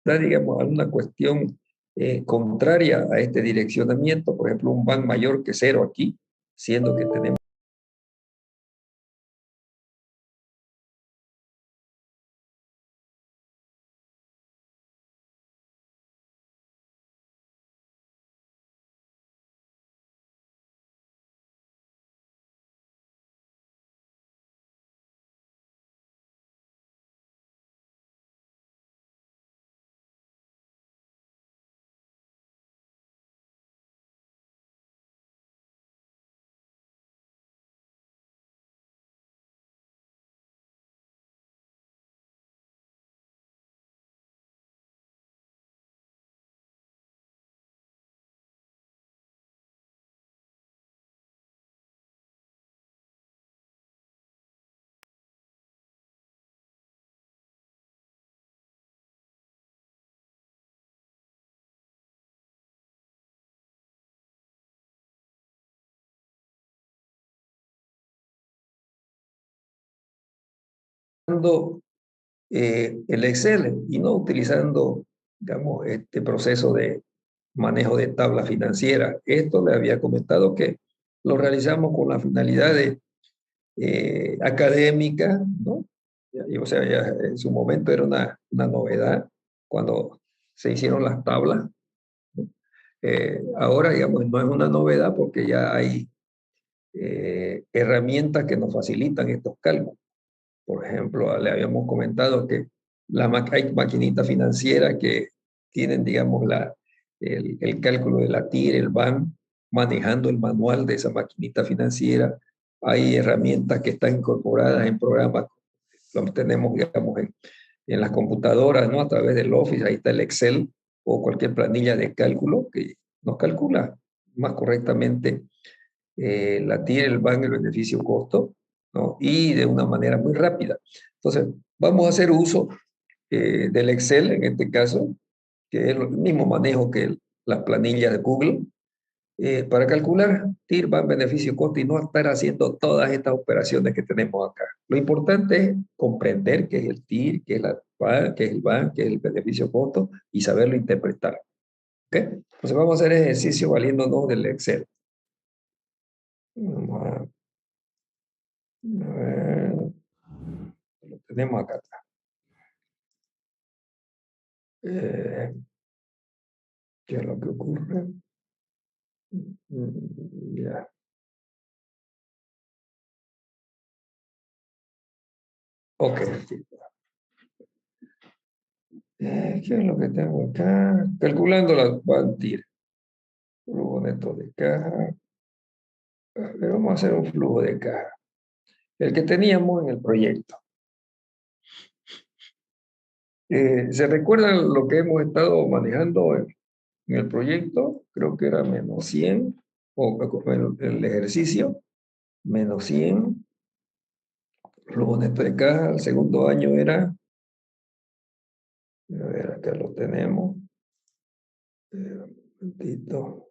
digamos, alguna cuestión contraria a este direccionamiento, por ejemplo, un van mayor que 0 aquí, siendo que tenemos el Excel y no utilizando, digamos, este proceso de manejo de tabla financiera. Esto le había comentado que lo realizamos con la finalidad de académica, ¿no? O sea, ya en su momento era una novedad cuando se hicieron las tablas, ¿no? Ahora, digamos, no es una novedad porque ya hay herramientas que nos facilitan estos cálculos. Por ejemplo, le habíamos comentado que hay maquinitas financieras que tienen, digamos, el cálculo de la TIR, el BAN, manejando el manual de esa maquinita financiera. Hay herramientas que están incorporadas en programas, lo tenemos, digamos, en las computadoras, ¿no? A través del Office, ahí está el Excel o cualquier planilla de cálculo que nos calcula más correctamente la TIR, el BAN, el beneficio-costo, ¿no? Y de una manera muy rápida. Entonces, vamos a hacer uso del Excel en este caso, que es el mismo manejo que las planillas de Google, para calcular TIR, BAN, beneficio-costo y no estar haciendo todas estas operaciones que tenemos acá. Lo importante es comprender qué es el TIR, qué es la BAN, qué es el BAN, qué es el beneficio-costo y saberlo interpretar. ¿Ok? Entonces vamos a hacer ejercicio valiéndonos del Excel. Vamos a lo tenemos acá atrás. ¿Qué es lo que ocurre? Ya. Ok. ¿Qué es lo que tengo acá? Calculando la BANTIR. Flujo neto de caja. A ver, vamos a hacer un flujo de caja. El que teníamos en el proyecto. ¿Se recuerdan lo que hemos estado manejando en el proyecto? Creo que era menos 100, o el ejercicio, menos 100. Flujo neto de caja, el segundo año era, a ver, acá lo tenemos. Un momentito.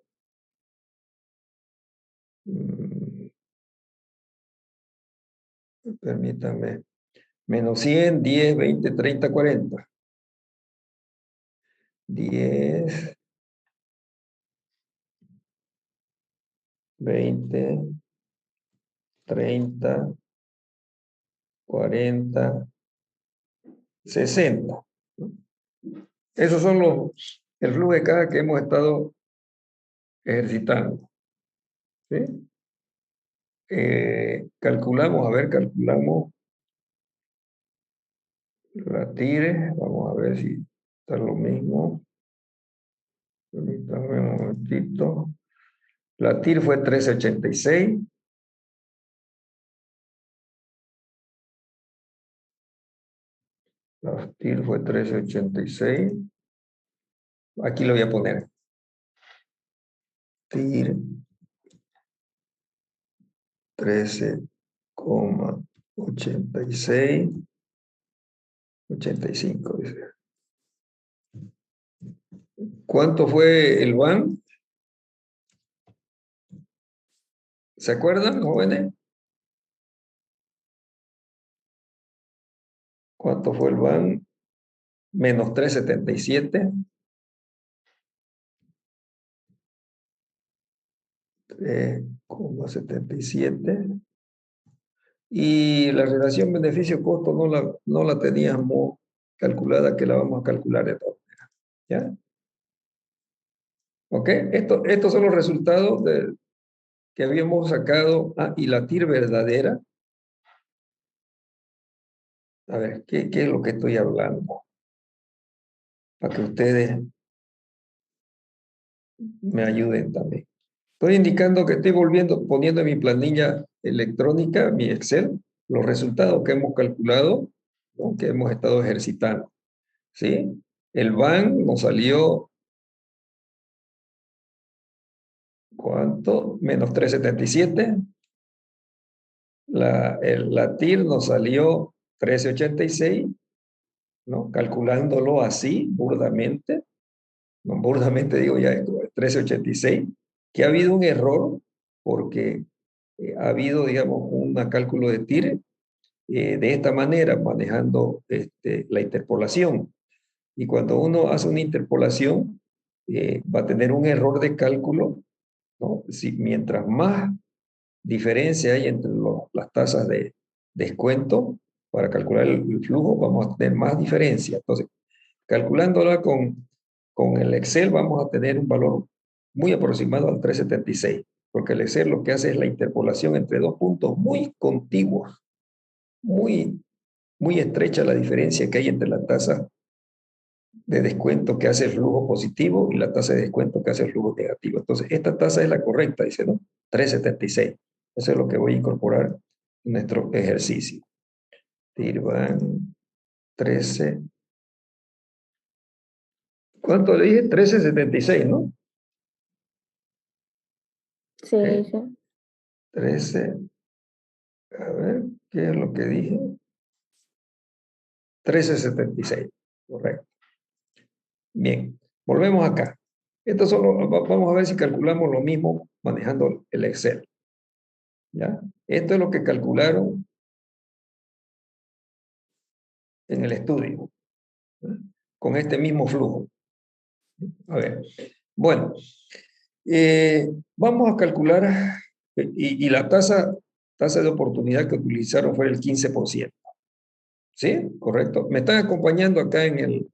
Permítame. Menos 100, 10, 20, 30, 40. 10, 20, 30, 40, 60. Esos son el flujo de caja que hemos estado ejercitando. ¿Sí? Calculamos la tire. Vamos a ver si está lo mismo. Permítame un momentito. La TIR fue 1386. La TIR fue 1386. Aquí lo voy a poner. TIR 13,86. 85, dice. ¿Cuánto fue el BAN? ¿Se acuerdan, jóvenes? ¿Cuánto fue el BAN? menos 377, 3,77. Y la relación beneficio-costo no la teníamos calculada, que la vamos a calcular de todas maneras. ¿Ya? ¿Ok? Estos son los resultados que habíamos sacado. Y la TIR verdadera. A ver, ¿qué es lo que estoy hablando? Para que ustedes me ayuden también. Estoy indicando que estoy poniendo en mi planilla electrónica, mi Excel, los resultados que hemos calculado, ¿no? Que hemos estado ejercitando. ¿Sí? El BAN nos salió, ¿cuánto? Menos 377. La TIR nos salió 1386, ¿no? Calculándolo así, burdamente. No, burdamente digo ya, 1386, que ha habido un error porque ha habido, digamos, un cálculo de TIR de esta manera, manejando la interpolación. Y cuando uno hace una interpolación, va a tener un error de cálculo, ¿no? Si, mientras más diferencia hay entre las tasas de descuento para calcular el flujo, vamos a tener más diferencia. Entonces, calculándola con el Excel, vamos a tener un valor muy aproximado al 376, porque el Excel lo que hace es la interpolación entre dos puntos muy contiguos, muy estrecha la diferencia que hay entre la tasa de descuento que hace el flujo positivo y la tasa de descuento que hace el flujo negativo. Entonces, esta tasa es la correcta, dice, ¿no? 376. Eso es lo que voy a incorporar en nuestro ejercicio. TIRBAN 13. ¿Cuánto le dije? 1376, ¿no? Sí, Okay. sí. 13. A ver, ¿qué es lo que dije? 1376. Correcto. Bien, volvemos acá. Esto solo, vamos a ver si calculamos lo mismo manejando el Excel. ¿Ya? Esto es lo que calcularon en el estudio, ¿no? Con este mismo flujo. A ver, bueno, vamos a calcular, y la tasa de oportunidad que utilizaron fue el 15%. ¿Sí? Correcto. ¿Me están acompañando acá en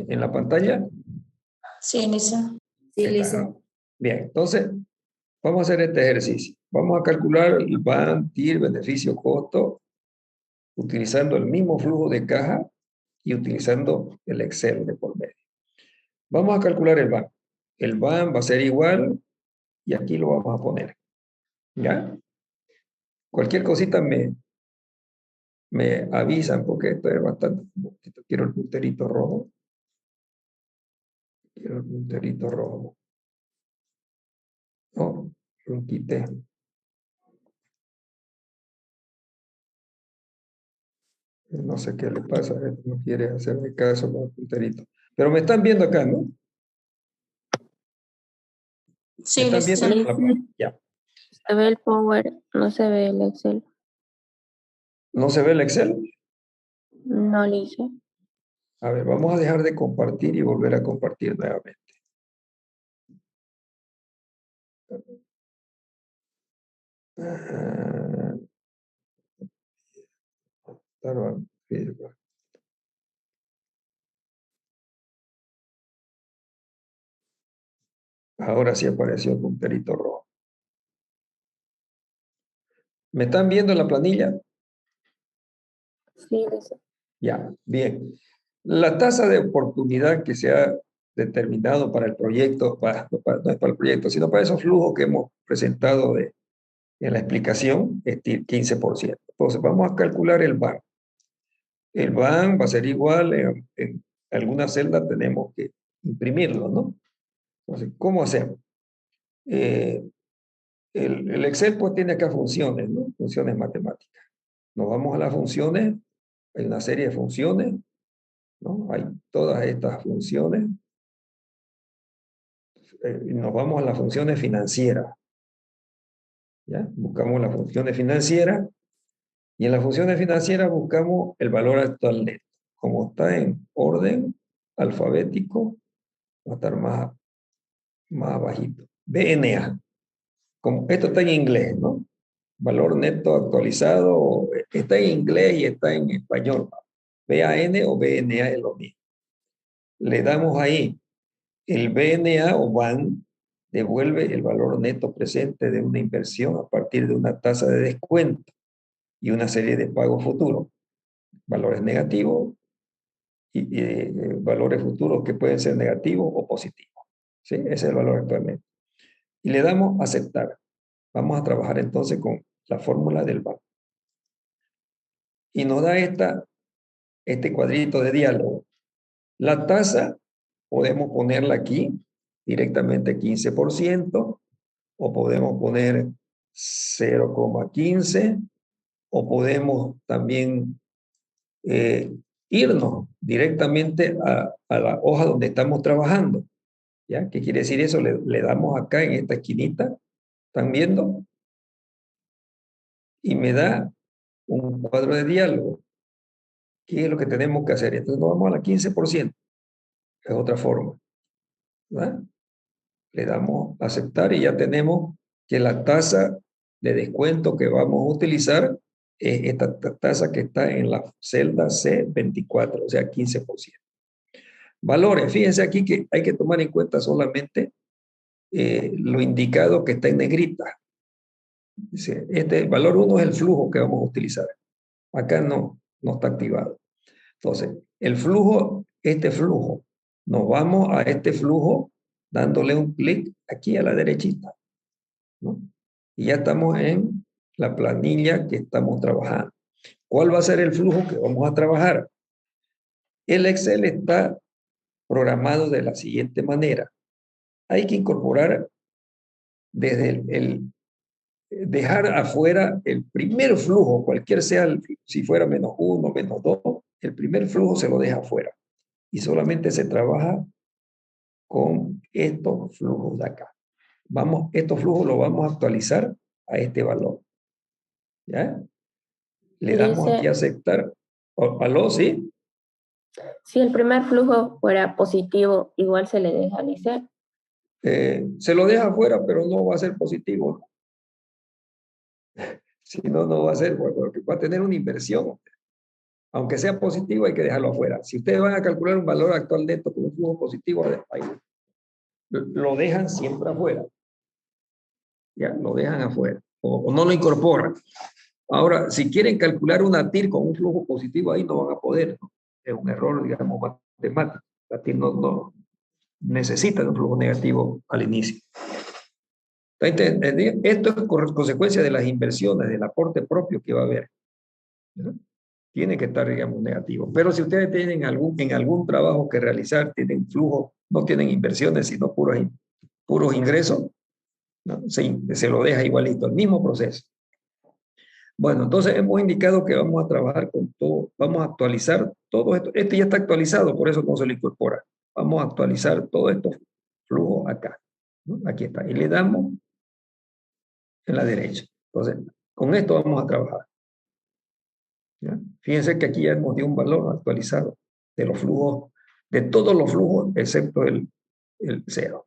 la pantalla? Sí, Lisa. Sí, Ahí está, Lisa. ¿no? Bien, entonces vamos a hacer este ejercicio. Vamos a calcular el BAN, TIR, beneficio, costo, utilizando el mismo flujo de caja y utilizando el Excel de por medio. Vamos a calcular el BAN. El BAN va a ser igual y aquí lo vamos a poner. ¿Ya? Cualquier cosita me avisan porque esto es bastante... Quiero el punterito rojo. Quiero el punterito rojo. No, lo quité. No sé qué le pasa, no quiere hacerme caso con el punterito. Pero me están viendo acá, ¿no? ¿Me Sí, están Lisa. viendo? Ya. Se ve el Power, no se ve el Excel. ¿No se ve el Excel? No, Lisa. A ver, vamos a dejar de compartir y volver a compartir nuevamente. Ah, ahora sí apareció el punterito rojo. ¿Me están viendo en la planilla? Sí, Lisa. Ya, bien. La tasa de oportunidad que se ha determinado para el proyecto, no es para el proyecto, sino para esos flujos que hemos presentado en la explicación, es 15%. Entonces, vamos a calcular el BAN. El BAN va a ser igual, en alguna celda tenemos que imprimirlo, ¿no? Entonces, ¿cómo hacemos? El Excel pues tiene acá funciones, ¿no? Funciones matemáticas. Nos vamos a las funciones, hay una serie de funciones, ¿no? Hay todas estas funciones. Nos vamos a las funciones financieras. ¿Ya? Buscamos las funciones financieras Y en las funciones financieras buscamos el valor actual neto. Como está en orden alfabético, va a estar más bajito. BNA. Como esto está en inglés, ¿no? Valor neto actualizado, está en inglés y está en español. BAN o BNA es lo mismo. Le damos ahí el BNA o BAN, devuelve el valor neto presente de una inversión a partir de una tasa de descuento y una serie de pagos futuros, valores negativos y valores futuros que pueden ser negativos o positivos. ¿Sí? Ese es el valor actualmente. Y le damos aceptar. Vamos a trabajar entonces con la fórmula del banco. Y nos da este cuadrito de diálogo. La tasa podemos ponerla aquí, directamente 15%, o podemos poner 0,15, o podemos también irnos directamente a la hoja donde estamos trabajando. ¿Ya? ¿Qué quiere decir eso? Le damos acá en esta esquinita, ¿están viendo? Y me da un cuadro de diálogo. ¿Qué es lo que tenemos que hacer? Entonces nos vamos a la 15%. Es otra forma. ¿Verdad? Le damos a aceptar y ya tenemos que la tasa de descuento que vamos a utilizar es esta tasa que está en la celda C24, o sea, 15%. Valores, fíjense aquí que hay que tomar en cuenta solamente lo indicado que está en negrita. Dice, este valor 1 es el flujo que vamos a utilizar. Acá no está activado. Entonces, el flujo, este flujo, nos vamos a este flujo dándole un clic aquí a la derechita, ¿no? Y ya estamos en la planilla que estamos trabajando. ¿Cuál va a ser el flujo que vamos a trabajar? El Excel está programado de la siguiente manera. Hay que incorporar desde dejar afuera el primer flujo, cualquier sea, si fuera -1, -2, el primer flujo se lo deja afuera. Y solamente se trabaja con estos flujos de acá. Estos flujos los vamos a actualizar a este valor. ¿Ya? Le damos aquí a aceptar. ¿Aló? ¿Sí? Si el primer flujo fuera positivo, igual se le deja alisar. Se lo deja afuera, pero no va a ser positivo. Si no, no va a ser, porque va a tener una inversión. Aunque sea positivo, hay que dejarlo afuera. Si ustedes van a calcular un valor actual neto con un flujo positivo, ahí lo dejan siempre afuera. Ya, lo dejan afuera. O no lo incorporan. Ahora, si quieren calcular una TIR con un flujo positivo, ahí no van a poder, ¿no? Es un error, digamos, matemático. La TIR no necesita de un flujo negativo al inicio. Esto es consecuencia de las inversiones, del aporte propio que va a haber, ¿no? Tiene que estar, digamos, negativo. Pero si ustedes tienen en algún trabajo que realizar, tienen flujo, no tienen inversiones, sino puros ingresos, ¿no? Se lo deja igualito, el mismo proceso. Bueno, entonces hemos indicado que vamos a trabajar con todo, vamos a actualizar todo esto. Este ya está actualizado, por eso no se le incorpora. Vamos a actualizar todo esto flujo acá, ¿no? Aquí está. Y le damos en la derecha. Entonces, con esto vamos a trabajar. ¿Ya? Fíjense que aquí ya hemos dio un valor actualizado de los flujos, de todos los flujos, excepto el 0,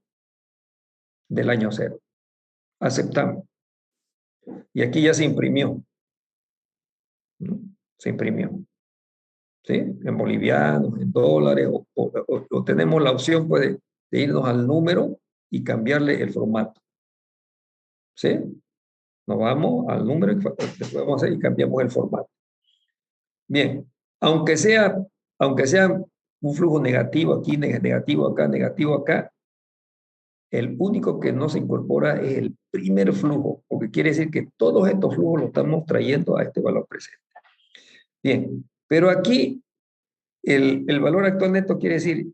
del año 0. Aceptamos. Y aquí ya se imprimió, ¿no? Se imprimió. ¿Sí? En bolivianos, en dólares, o tenemos la opción pues, de irnos al número y cambiarle el formato. ¿Sí? Nos vamos al número y después vamos a hacer y cambiamos el formato. Bien, aunque sea un flujo negativo aquí, negativo acá, el único que no se incorpora es el primer flujo, porque quiere decir que todos estos flujos los estamos trayendo a este valor presente. Bien, pero aquí el valor actual neto quiere decir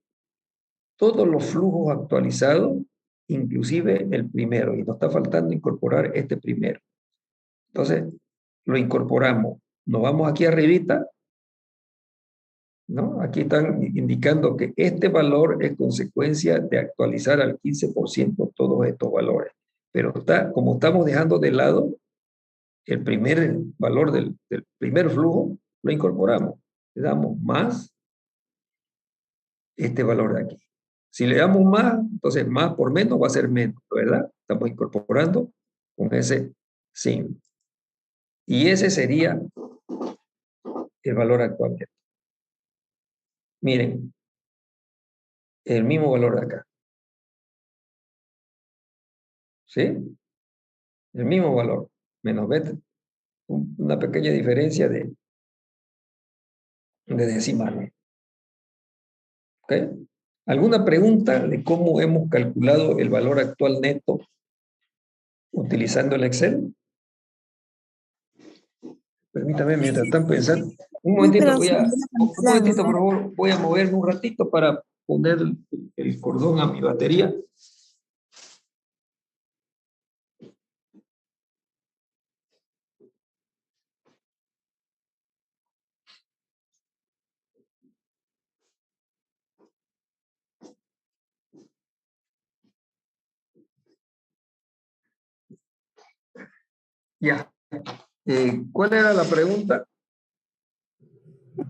todos los flujos actualizados, inclusive el primero, y nos está faltando incorporar este primero. Entonces, lo incorporamos. Nos vamos aquí arribita, ¿no? Aquí están indicando que este valor es consecuencia de actualizar al 15% todos estos valores. Pero como estamos dejando de lado el primer valor del primer flujo, lo incorporamos. Le damos más este valor de aquí. Si le damos más, entonces más por menos va a ser menos, ¿verdad? Estamos incorporando con ese signo. Y ese sería el valor actual. Miren, el mismo valor de acá. ¿Sí? El mismo valor. Menos beta. Una pequeña diferencia de decimales. ¿Ok? ¿Alguna pregunta de cómo hemos calculado el valor actual neto utilizando el Excel? Permítame, mientras están pensando. Un Sí, momentito, pero sí, un momentito, por favor, voy a moverme un ratito para poner el cordón a mi batería. Ya. ¿Cuál era la pregunta?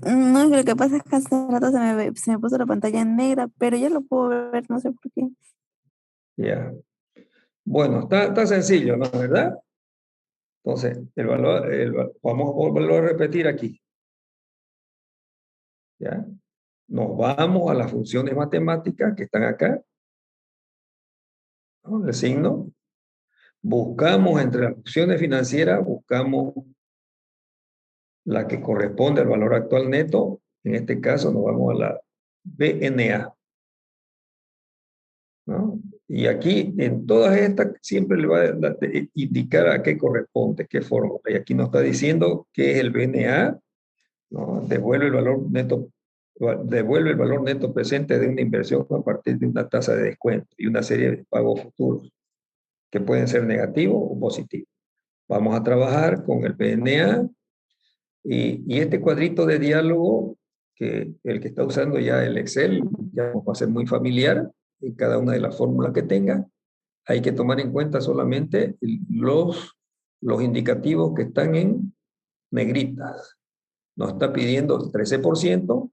no, lo que pasa es que hace rato se me puso la pantalla en negra, pero ya lo puedo ver, no sé por qué. Ya. Bueno, está sencillo, ¿no? ¿Verdad? Entonces, vamos a volverlo a repetir aquí. ¿Ya? Nos vamos a las funciones matemáticas que están acá, ¿no? El signo. Buscamos entre las funciones financieras, buscamos la que corresponde al valor actual neto. En este caso nos vamos a la BNA, ¿no? Y aquí en todas estas siempre le va a indicar a qué corresponde, qué fórmula. Y aquí nos está diciendo que es el BNA, ¿no? Devuelve el valor neto presente de una inversión a partir de una tasa de descuento y una serie de pagos futuros que pueden ser negativos o positivos. Vamos a trabajar con el BNA y este cuadrito de diálogo, que el que está usando ya el Excel, ya va a ser muy familiar en cada una de las fórmulas que tenga. Hay que tomar en cuenta solamente los indicativos que están en negritas. Nos está pidiendo el 13%,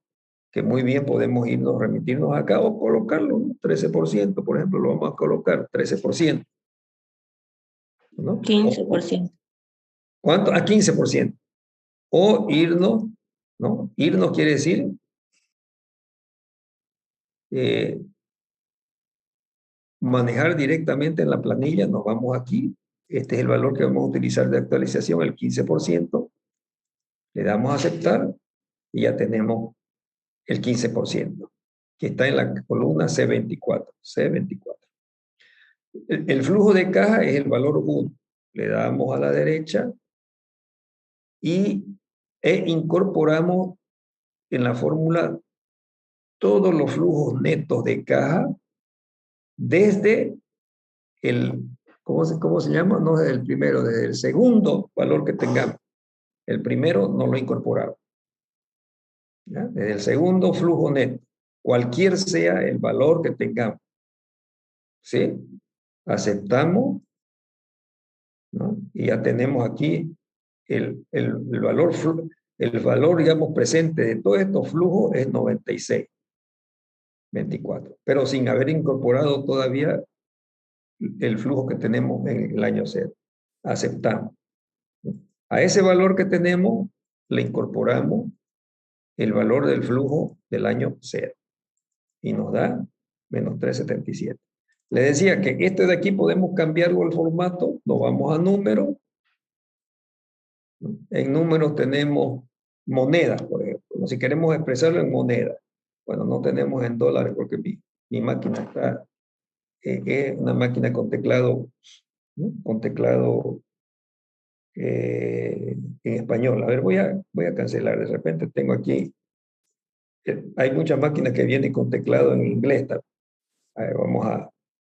que muy bien podemos remitirnos acá o colocarlo, ¿no? 13%, por ejemplo, lo vamos a colocar, 13%. ¿No? 15%. ¿Cuánto? A 15%. O irnos, ¿no? Irnos quiere decir manejar directamente en la planilla, nos vamos aquí, este es el valor que vamos a utilizar de actualización, el 15%, le damos a aceptar y ya tenemos el 15%, que está en la columna C24. El flujo de caja es el valor 1, le damos a la derecha e incorporamos en la fórmula todos los flujos netos de caja desde ¿cómo se llama? No desde el primero, desde el segundo valor que tengamos. El primero no lo incorporamos. ¿Ya? Desde el segundo flujo neto, cualquier sea el valor que tengamos. ¿Sí? Aceptamos, ¿no? Y ya tenemos aquí el valor, digamos, presente de todos estos flujos es 96, 24, pero sin haber incorporado todavía el flujo que tenemos en el año cero. Aceptamos. A ese valor que tenemos le incorporamos el valor del flujo del año cero y nos da menos 377. Le decía que este de aquí podemos cambiarlo el formato, nos vamos a números. En números tenemos monedas, por ejemplo. Si queremos expresarlo en moneda, bueno, no tenemos en dólares porque mi máquina está, es una máquina con teclado, ¿no? Con teclado en español. A ver, voy a cancelar. De repente tengo aquí, hay muchas máquinas que vienen con teclado en inglés. A ver,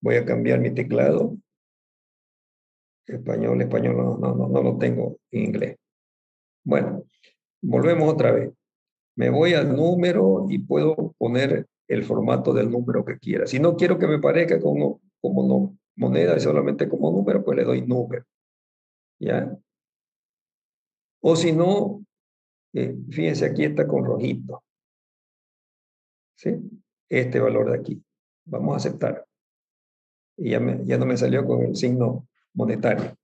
voy a cambiar mi teclado. Español, no lo tengo en inglés. Bueno, volvemos otra vez. Me voy al número y puedo poner el formato del número que quiera. Si no quiero que me parezca como moneda, solamente como número, pues le doy número. ¿Ya? O si no, fíjense, aquí está con rojito. ¿Sí? Este valor de aquí. Vamos a aceptar. Y ya no me salió con el signo monetario.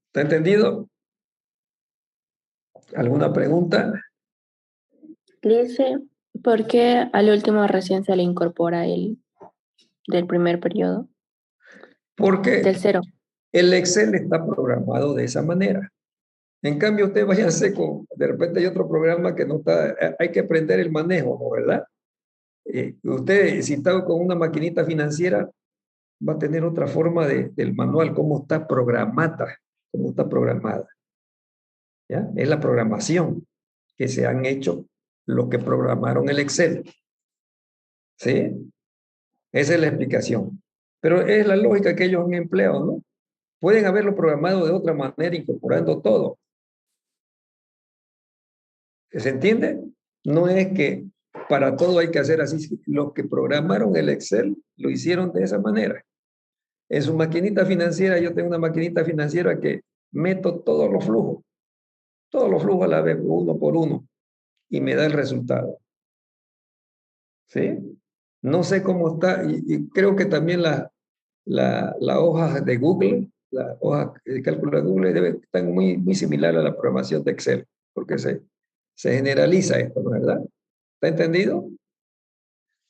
¿Está entendido? ¿Alguna pregunta? Dice, ¿por qué al último recién se le incorpora el del primer periodo? Porque Del cero. el Excel está programado de esa manera. En cambio, usted váyase con, de repente hay otro programa que no está, hay que aprender el manejo, ¿no? ¿Verdad? Usted, si está con una maquinita financiera, va a tener otra forma del manual, cómo está programada, cómo está programada. ¿Ya? Es la programación que se han hecho lo que programaron el Excel. ¿Sí? Esa es la explicación. Pero es la lógica que ellos han empleado, ¿no? Pueden haberlo programado de otra manera, incorporando todo. ¿Se entiende? No es que para todo hay que hacer así. Los que programaron el Excel lo hicieron de esa manera. En su maquinita financiera, yo tengo una maquinita financiera que meto todos los flujos a la vez, uno por uno, y me da el resultado. ¿Sí? No sé cómo está, y creo que también la hoja de Google, la hoja de cálculo de Google debe estar muy similar a la programación de Excel, porque se generaliza esto, ¿no es verdad? ¿Está entendido?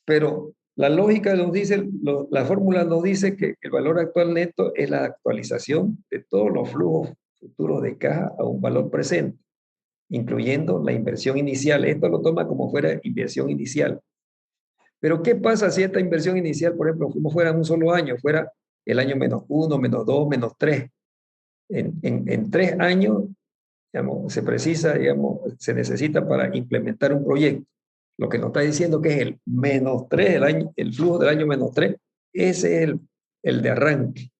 Pero la lógica nos dice, la fórmula nos dice que el valor actual neto es la actualización de todos los flujos futuros de caja a un valor presente, incluyendo la inversión inicial. Esto lo toma como fuera inversión inicial. Pero ¿qué pasa si esta inversión inicial, por ejemplo, como fuera un solo año, fuera el año -1, -2, -3? En 3 años, digamos, se precisa, digamos, se necesita para implementar un proyecto. Lo que nos está diciendo que es el -3, el flujo del año -3, ese es el de arranque.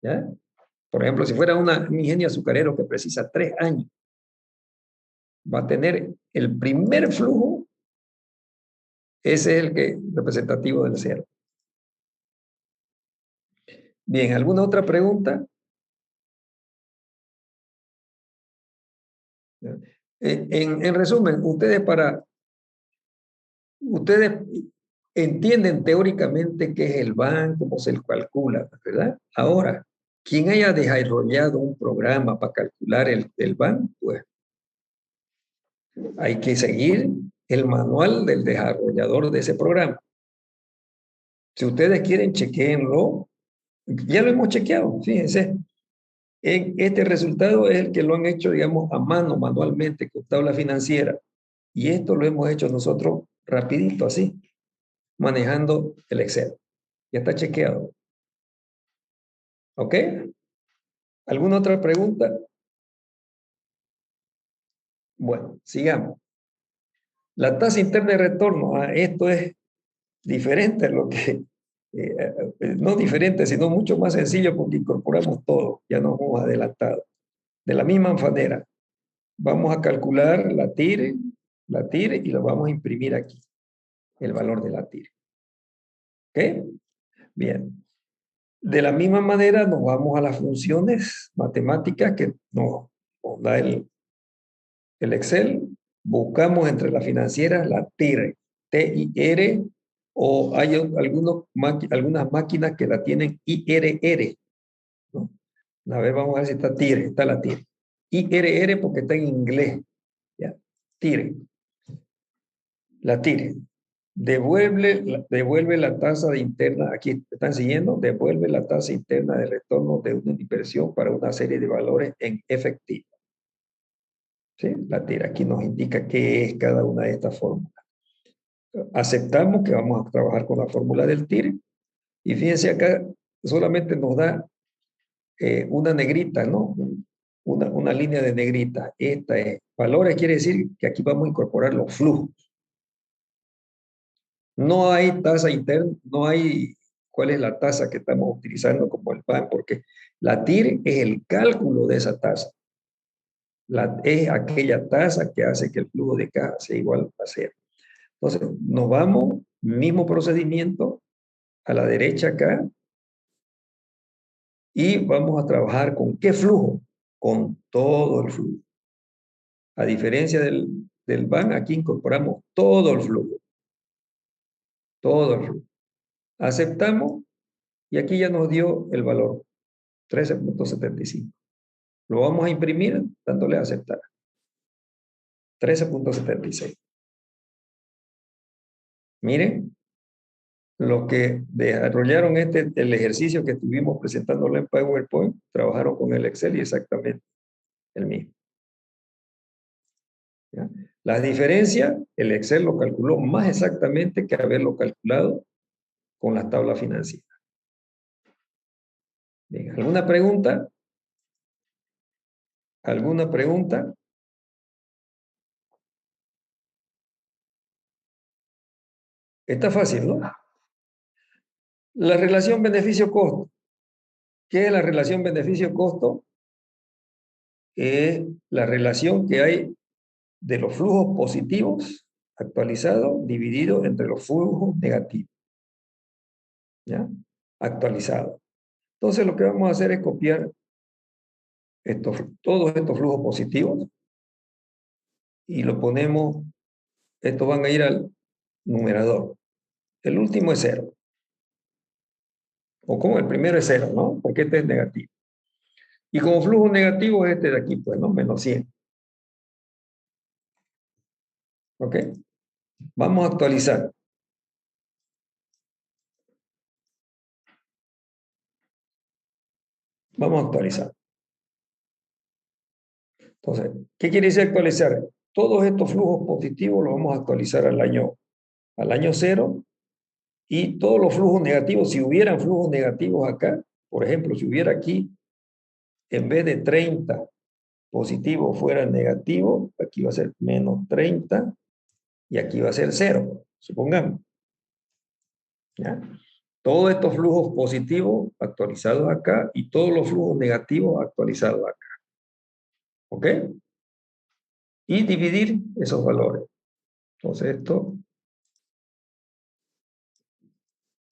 ¿Ya? Por ejemplo, si fuera un ingenio azucarero que precisa 3 años, va a tener el primer flujo, ese es el que representativo del cero. Bien, ¿alguna otra pregunta? En resumen, ustedes entienden teóricamente qué es el BAN, cómo se calcula, ¿verdad? Ahora, quien haya desarrollado un programa para calcular el BAN, pues hay que seguir el manual del desarrollador de ese programa. Si ustedes quieren, chequéenlo. Ya lo hemos chequeado, fíjense. Este resultado es el que lo han hecho, digamos, a mano, manualmente, con tabla financiera. Y esto lo hemos hecho nosotros rapidito, así, manejando el Excel. Ya está chequeado. ¿Ok? ¿Alguna otra pregunta? Bueno, sigamos. La tasa interna de retorno, esto es diferente a lo que, no diferente, sino mucho más sencillo porque incorporamos todo, ya nos hemos adelantado. De la misma manera, vamos a calcular la TIR y lo vamos a imprimir aquí, el valor de la TIR. ¿Ok? Bien. De la misma manera nos vamos a las funciones matemáticas que nos da el Excel. Buscamos entre las financieras la TIR, T-I-R, o hay algunas máquinas que la tienen IRR, ¿no? A ver, vamos a ver si está TIR, está la TIR. IRR porque está en inglés, ¿ya? TIR. La TIR. Devuelve la tasa de interna, aquí están siguiendo, devuelve la tasa interna de retorno de una inversión para una serie de valores en efectivo. ¿Sí? La TIR aquí nos indica qué es cada una de estas fórmulas. Aceptamos que vamos a trabajar con la fórmula del TIR y fíjense acá solamente nos da una negrita, ¿no? Una línea de negrita. Esta es valores, quiere decir que aquí vamos a incorporar los flujos. No hay tasa interna, no hay cuál es la tasa que estamos utilizando como el PAN, porque la TIR es el cálculo de esa tasa. Es aquella tasa que hace que el flujo de caja sea igual a cero. Entonces, nos vamos, mismo procedimiento, a la derecha acá, y vamos a trabajar con qué flujo. con todo el flujo. A diferencia del BAN, aquí incorporamos todo el flujo. Todo el flujo. Aceptamos y aquí ya nos dio el valor, 13.75. Lo vamos a imprimir dándole a aceptar. 13.76. Miren, los que desarrollaron el ejercicio que estuvimos presentándole en PowerPoint, trabajaron con el Excel y exactamente el mismo. ¿Ya? La diferencia, el Excel lo calculó más exactamente que haberlo calculado con las tablas financieras. Bien, ¿alguna pregunta? ¿Alguna pregunta? Está fácil, ¿no? La relación beneficio-costo. ¿Qué es la relación beneficio-costo? Es la relación que hay de los flujos positivos actualizados dividido entre los flujos negativos. ¿Ya? Actualizado. Entonces lo que vamos a hacer es copiar todos estos flujos positivos y lo ponemos, estos van a ir al numerador. El último es 0. O como el primero es 0, ¿no? Porque este es negativo. Y como flujo negativo es este de aquí, pues, ¿no? Menos 100. ¿Ok? Vamos a actualizar. Vamos a actualizar. Entonces, ¿qué quiere decir actualizar? Todos estos flujos positivos los vamos a actualizar al año 0, y todos los flujos negativos, si hubieran flujos negativos acá, por ejemplo, si hubiera aquí, en vez de 30 positivo fuera negativo, aquí va a ser menos 30 y aquí va a ser 0, supongamos. ¿Ya? Todos estos flujos positivos actualizados acá y todos los flujos negativos actualizados acá. ¿Ok? Y dividir esos valores. Entonces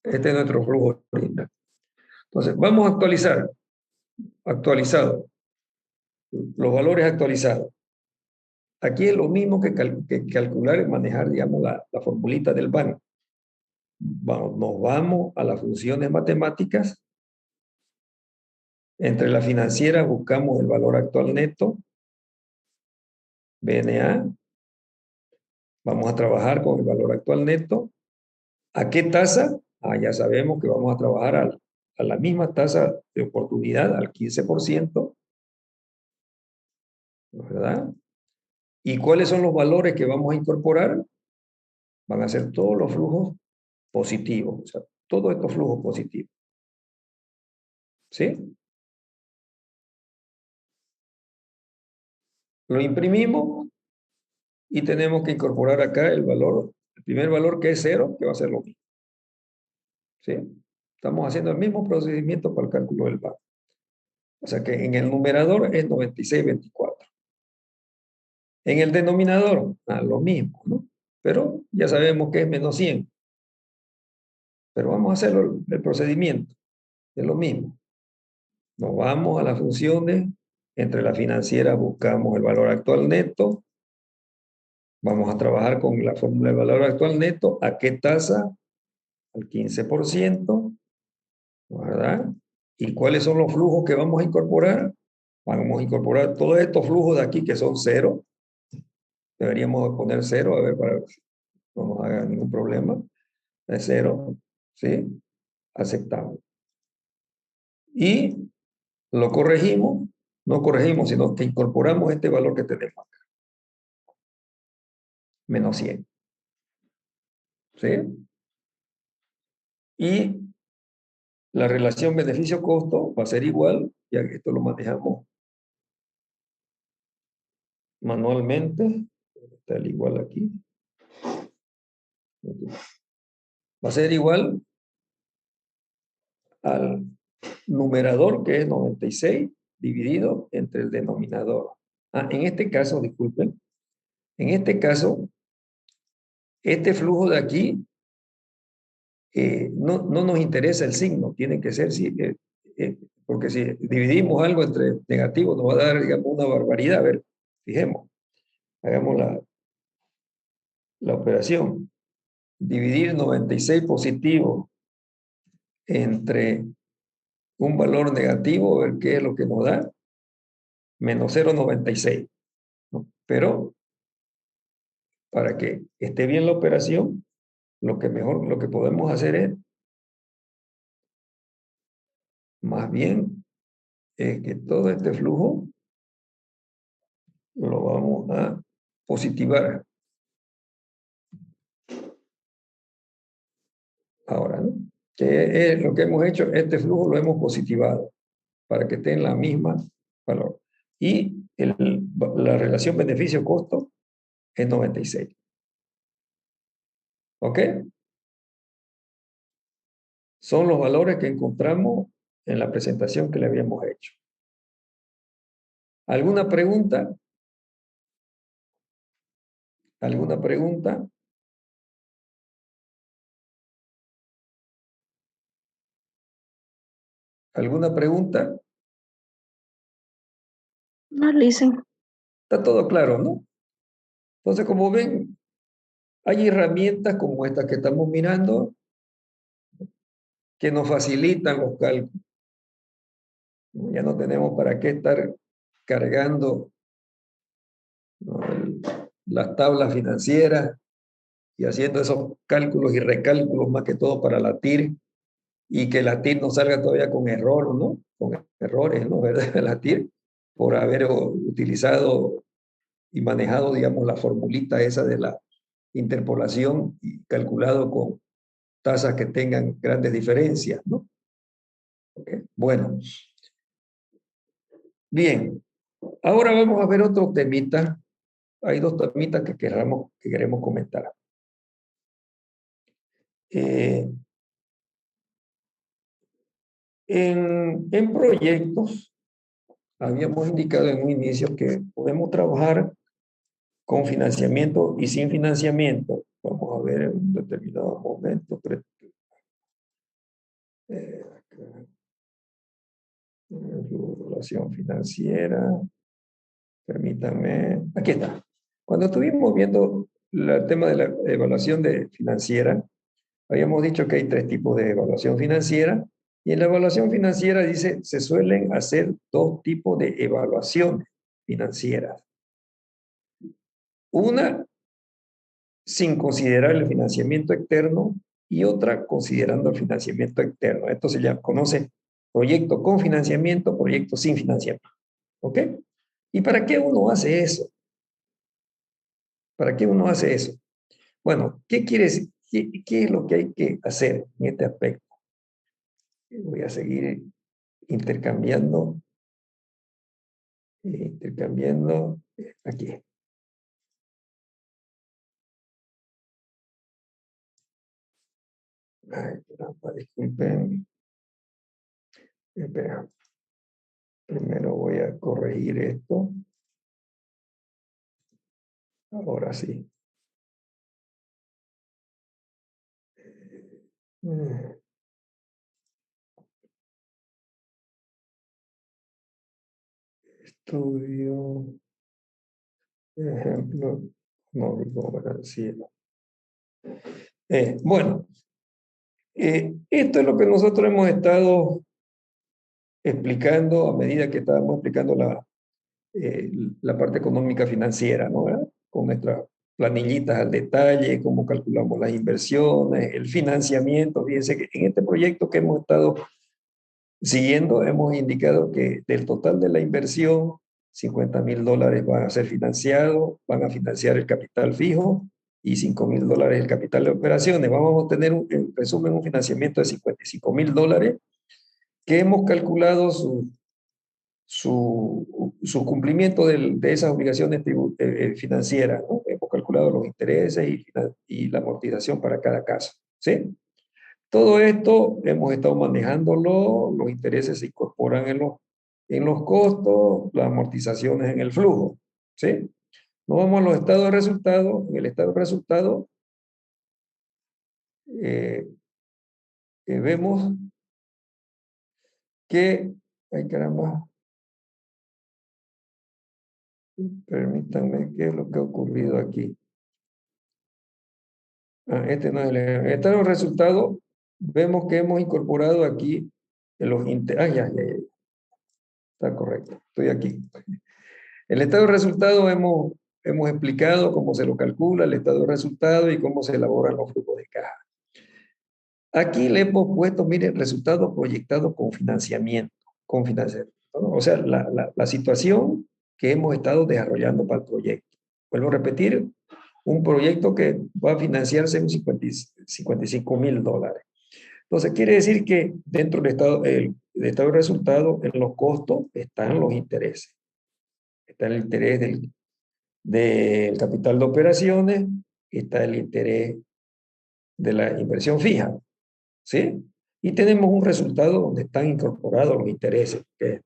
este es nuestro flujo original. Entonces, vamos a actualizar. Actualizado. Los valores actualizados. Aquí es lo mismo que calcular y manejar, digamos, la formulita del BAN. Nos vamos a las funciones matemáticas. Entre la financiera buscamos el valor actual neto, BNA. Vamos a trabajar con el valor actual neto. ¿A qué tasa? Ya sabemos que vamos a trabajar a la misma tasa de oportunidad, al 15%, ¿verdad? ¿Y cuáles son los valores que vamos a incorporar? Van a ser todos los flujos positivos, o sea, todos estos flujos positivos. ¿Sí? Lo imprimimos y tenemos que incorporar acá el valor, el primer valor que es 0, que va a ser lo mismo. ¿Sí? Estamos haciendo el mismo procedimiento para el cálculo del VAR. O sea que en el numerador es 96.24. En el denominador, lo mismo, ¿no? Pero ya sabemos que es menos 100. Pero vamos a hacer el procedimiento. Es lo mismo. Nos vamos a las funciones. Entre la financiera buscamos el valor actual neto. Vamos a trabajar con la fórmula del valor actual neto. ¿A qué tasa? Al 15%. ¿Verdad? ¿Y cuáles son los flujos que vamos a incorporar? Vamos a incorporar todos estos flujos de aquí que son 0. Deberíamos poner 0, a ver, para que no nos haga ningún problema. Es 0, ¿sí? Aceptamos. Y lo corregimos, no corregimos, sino que incorporamos este valor que tenemos acá. Menos 100. ¿Sí? Y la relación beneficio-costo va a ser igual, ya que esto lo manejamos manualmente. Está el igual aquí. Va a ser igual al numerador, que es 96, dividido entre el denominador. En este caso, disculpen, en este caso, este flujo de aquí, no nos interesa el signo, tiene que ser, porque si dividimos algo entre negativos nos va a dar, digamos, una barbaridad. A ver, fijemos, hagamos la operación. Dividir 96 positivo entre un valor negativo, a ver qué es lo que nos da, menos 0,96, ¿no? Pero para que esté bien la operación, lo que podemos hacer es, más bien, que todo este flujo lo vamos a positivar. Ahora, ¿no? Que es lo que hemos hecho, este flujo lo hemos positivado para que esté en la misma valor. Y la relación beneficio-costo es 96. ¿Ok? Son los valores que encontramos en la presentación que le habíamos hecho. ¿Alguna pregunta? ¿Alguna pregunta? ¿Alguna pregunta? No, Lisa. Está todo claro, ¿no? Entonces, como ven, hay herramientas como estas que estamos mirando que nos facilitan los cálculos. Ya no tenemos para qué estar cargando, ¿no?, las tablas financieras y haciendo esos cálculos y recálculos más que todo para la TIR, y que la TIR no salga todavía con error, ¿no? Con errores, ¿no? ¿Verdad? La TIR, por haber utilizado y manejado, digamos, la formulita esa de la interpolación y calculado con tasas que tengan grandes diferencias, ¿no? Okay. Bueno, bien, ahora vamos a ver otro temita. Hay dos temitas que queremos comentar. En proyectos, habíamos indicado en un inicio que podemos trabajar con financiamiento y sin financiamiento. Vamos a ver en un determinado momento. Relación financiera. Permítanme. Aquí está. Cuando estuvimos viendo el tema de la evaluación financiera, habíamos dicho que hay tres tipos de evaluación financiera. Y en la evaluación financiera dice, se suelen hacer dos tipos de evaluaciones financieras. Una sin considerar el financiamiento externo y otra considerando el financiamiento externo. Esto se conoce proyecto con financiamiento, proyecto sin financiamiento. ¿Ok? ¿Y para qué uno hace eso? ¿Para qué uno hace eso? Bueno, ¿qué quiere decir? ¿Qué es lo que hay que hacer en este aspecto? Voy a seguir intercambiando aquí. Ay, disculpen. Espera. Primero voy a corregir esto. Ahora sí. Estudio. Ejemplo. No digo financiero. Bueno. Esto es lo que nosotros hemos estado explicando a medida que estábamos explicando la parte económica financiera, ¿no? ¿Verdad? Con nuestras planillitas al detalle, cómo calculamos las inversiones, el financiamiento. Fíjense que en este proyecto que hemos estado siguiendo, hemos indicado que del total de la inversión, $50,000 van a ser financiados, van a financiar el capital fijo y $5,000 el capital de operaciones. Vamos a tener, en resumen, un financiamiento de $55,000 que hemos calculado su cumplimiento de esas obligaciones financieras, ¿no? Hemos calculado los intereses y la amortización para cada caso, ¿sí? Todo esto hemos estado manejándolo, los intereses se incorporan en los costos, las amortizaciones en el flujo, ¿sí? Nos vamos a los estados de resultado. En el estado de resultado vemos que Ay, caramba. Permítanme, ¿qué es lo que ha ocurrido aquí? Este no es están los resultados. Vemos que hemos incorporado aquí en los ya. Está correcto. Estoy aquí. El estado de resultado hemos explicado cómo se lo calcula el estado de resultado y cómo se elaboran los flujos de caja. Aquí le hemos puesto, mire, resultado proyectado con financiamiento, ¿no? O sea, la situación que hemos estado desarrollando para el proyecto. Vuelvo a repetir, un proyecto que va a financiarse en $55,000. Entonces, quiere decir que dentro del estado de resultado, en los costos, están los intereses. Está el interés del capital de operaciones, está el interés de la inversión fija, ¿sí? Y tenemos un resultado donde están incorporados los intereses. ¿Okay?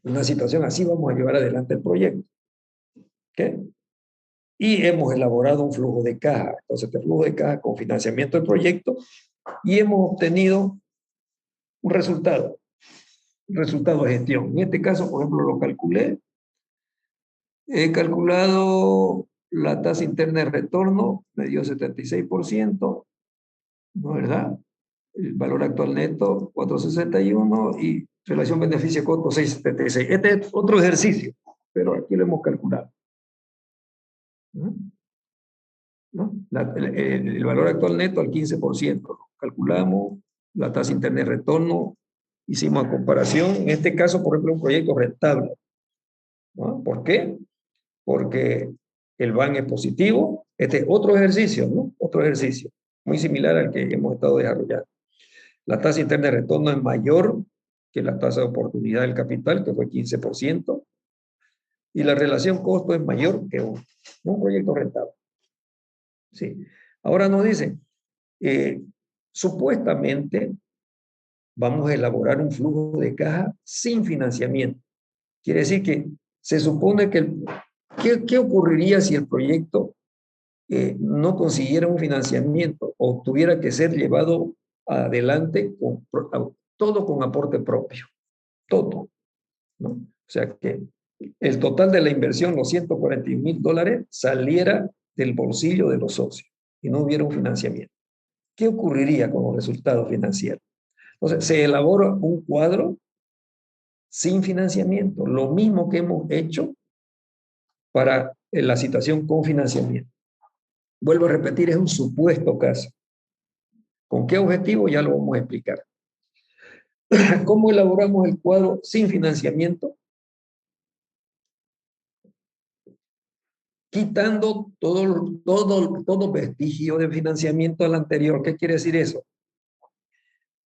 En una situación así vamos a llevar adelante el proyecto. ¿Okay? Y hemos elaborado un flujo de caja. Entonces, este flujo de caja con financiamiento del proyecto y hemos obtenido un resultado de gestión. En este caso, por ejemplo, lo calculé. He calculado la tasa interna de retorno, me dio 76%, ¿no es verdad? El valor actual neto, 461 y relación beneficio-costo, 676. Este es otro ejercicio, pero aquí lo hemos calculado. ¿No? El valor actual neto al 15%. Calculamos la tasa interna de retorno, hicimos a comparación. En este caso, por ejemplo, un proyecto rentable. ¿No? ¿Por qué? Porque el VAN es positivo. Este es otro ejercicio, ¿no? Otro ejercicio, muy similar al que hemos estado desarrollando. La tasa interna de retorno es mayor que la tasa de oportunidad del capital, que fue 15%, y la relación costo es mayor que un proyecto rentable. Sí. Ahora nos dicen, supuestamente vamos a elaborar un flujo de caja sin financiamiento. Quiere decir que se supone que ¿qué ocurriría si el proyecto no consiguiera un financiamiento o tuviera que ser llevado adelante todo con aporte propio? Todo, ¿no? O sea que el total de la inversión, los $141,000, saliera del bolsillo de los socios y no hubiera un financiamiento. ¿Qué ocurriría con los resultados financieros? Entonces, se elabora un cuadro sin financiamiento, lo mismo que hemos hecho para la situación con financiamiento. Vuelvo a repetir, es un supuesto caso. ¿Con qué objetivo? Ya lo vamos a explicar. ¿Cómo elaboramos el cuadro sin financiamiento? Quitando todo vestigio de financiamiento al anterior. ¿Qué quiere decir eso?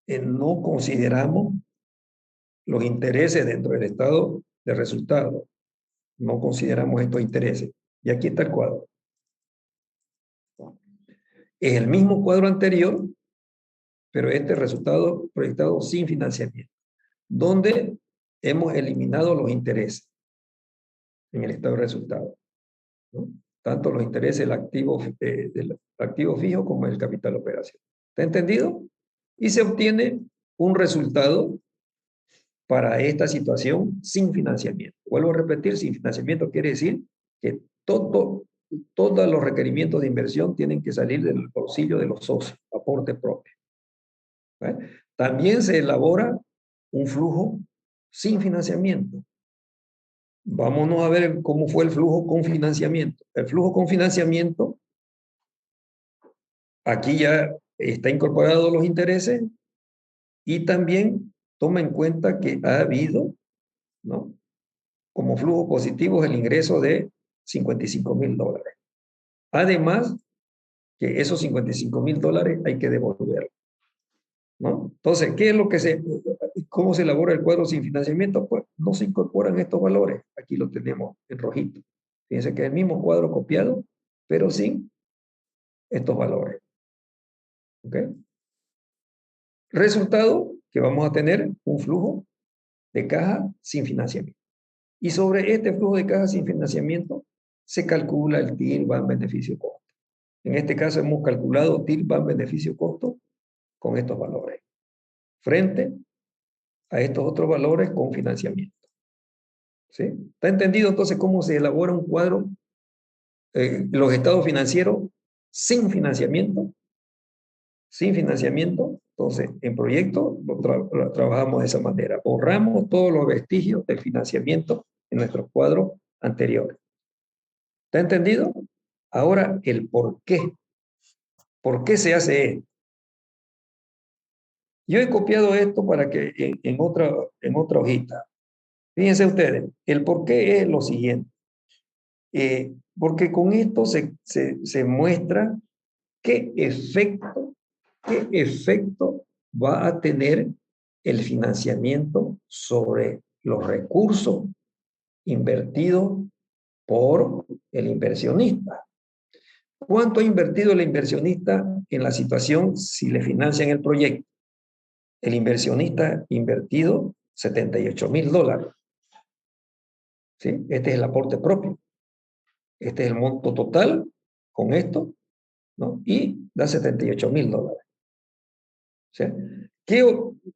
No consideramos los intereses dentro del estado de resultado. No consideramos estos intereses. Y aquí está el cuadro. Es el mismo cuadro anterior, pero este resultado proyectado sin financiamiento, donde hemos eliminado los intereses en el estado de resultado, ¿no? Tanto los intereses del activo fijo como el capital de operación. ¿Está entendido? Y se obtiene un resultado para esta situación sin financiamiento. Vuelvo a repetir, sin financiamiento quiere decir que todos los requerimientos de inversión tienen que salir del bolsillo de los socios, aporte propio. ¿Vale? También se elabora un flujo sin financiamiento. Vámonos a ver cómo fue el flujo con financiamiento. El flujo con financiamiento, aquí ya está incorporado los intereses y también toma en cuenta que ha habido, ¿no?, como flujo positivo el ingreso de $55,000. Además, que esos $55,000 hay que devolverlos, ¿no? Entonces, ¿cómo se elabora el cuadro sin financiamiento? Pues no se incorporan estos valores. Aquí lo tenemos en rojito. Fíjense que es el mismo cuadro copiado, pero sin estos valores. ¿Ok? Resultado, que vamos a tener un flujo de caja sin financiamiento. Y sobre este flujo de caja sin financiamiento se calcula el TIR, VAN, beneficio-costo. En este caso hemos calculado TIR, VAN, beneficio-costo con estos valores, frente a estos otros valores con financiamiento. ¿Sí? ¿Está entendido entonces cómo se elabora un cuadro, los estados financieros sin financiamiento? Sin financiamiento. Entonces, en proyecto lo trabajamos de esa manera. Borramos todos los vestigios del financiamiento en nuestros cuadros anteriores. ¿Está entendido? Ahora, el por qué. ¿Por qué se hace esto? Yo he copiado esto para que en otra hojita. Fíjense ustedes, el por qué es lo siguiente. Porque con esto se muestra qué efecto va a tener el financiamiento sobre los recursos invertidos por el inversionista. ¿Cuánto ha invertido el inversionista en la situación si le financian el proyecto? El inversionista ha invertido $78,000. ¿Sí? Este es el aporte propio. Este es el monto total con esto, ¿no? Y da $78,000. ¿Sí?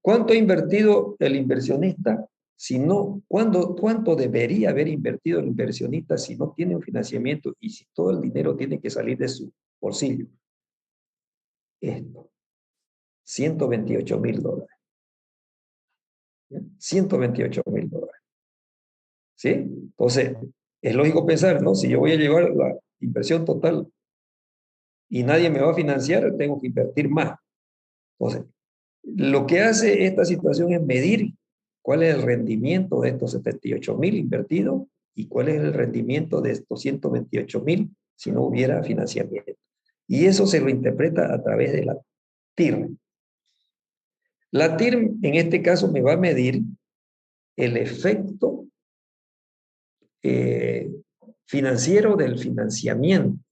¿Cuánto ha invertido el inversionista? Si no, ¿cuánto debería haber invertido el inversionista si no tiene un financiamiento y si todo el dinero tiene que salir de su bolsillo? Esto, $128,000. $128,000. ¿Sí? Entonces, es lógico pensar, ¿no? Si yo voy a llevar la inversión total y nadie me va a financiar, tengo que invertir más. Entonces, lo que hace esta situación es medir cuál es el rendimiento de estos 78,000 invertidos y cuál es el rendimiento de estos 128,000 si no hubiera financiamiento. Y eso se lo interpreta a través de la TIR. La TIR en este caso me va a medir el efecto financiero del financiamiento,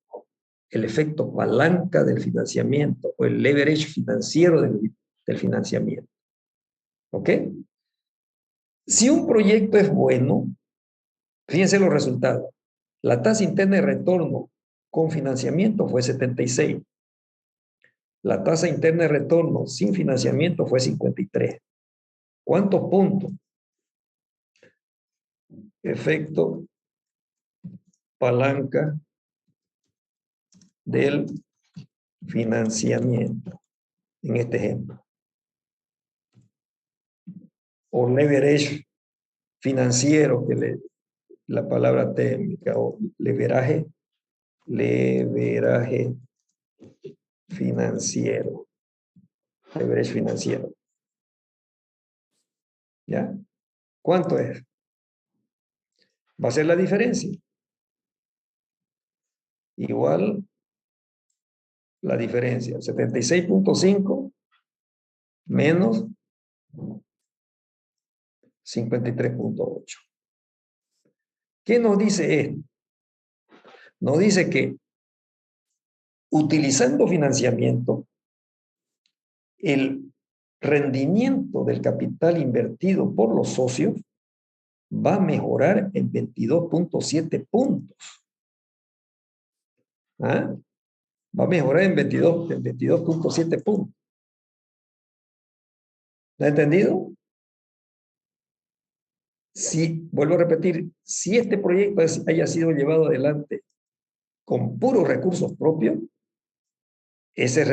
el efecto palanca del financiamiento o el leverage financiero del financiamiento. ¿Ok? Si un proyecto es bueno, fíjense los resultados. La tasa interna de retorno con financiamiento fue 76. La tasa interna de retorno sin financiamiento fue 53. ¿Cuántos puntos? Efecto palanca del financiamiento, en este ejemplo. O leverage financiero, que la palabra técnica, o leveraje financiero. Leverage financiero. ¿Ya? ¿Cuánto es? Va a ser la diferencia. Igual la diferencia, 76.5 menos 53.8. ¿Qué nos dice esto? Nos dice que utilizando financiamiento, el rendimiento del capital invertido por los socios va a mejorar en 22.7 puntos. ¿Ah? Va a mejorar en 22.7 puntos. ¿Lo ha entendido? Si, vuelvo a repetir, si este proyecto haya sido llevado adelante con puros recursos propios, esos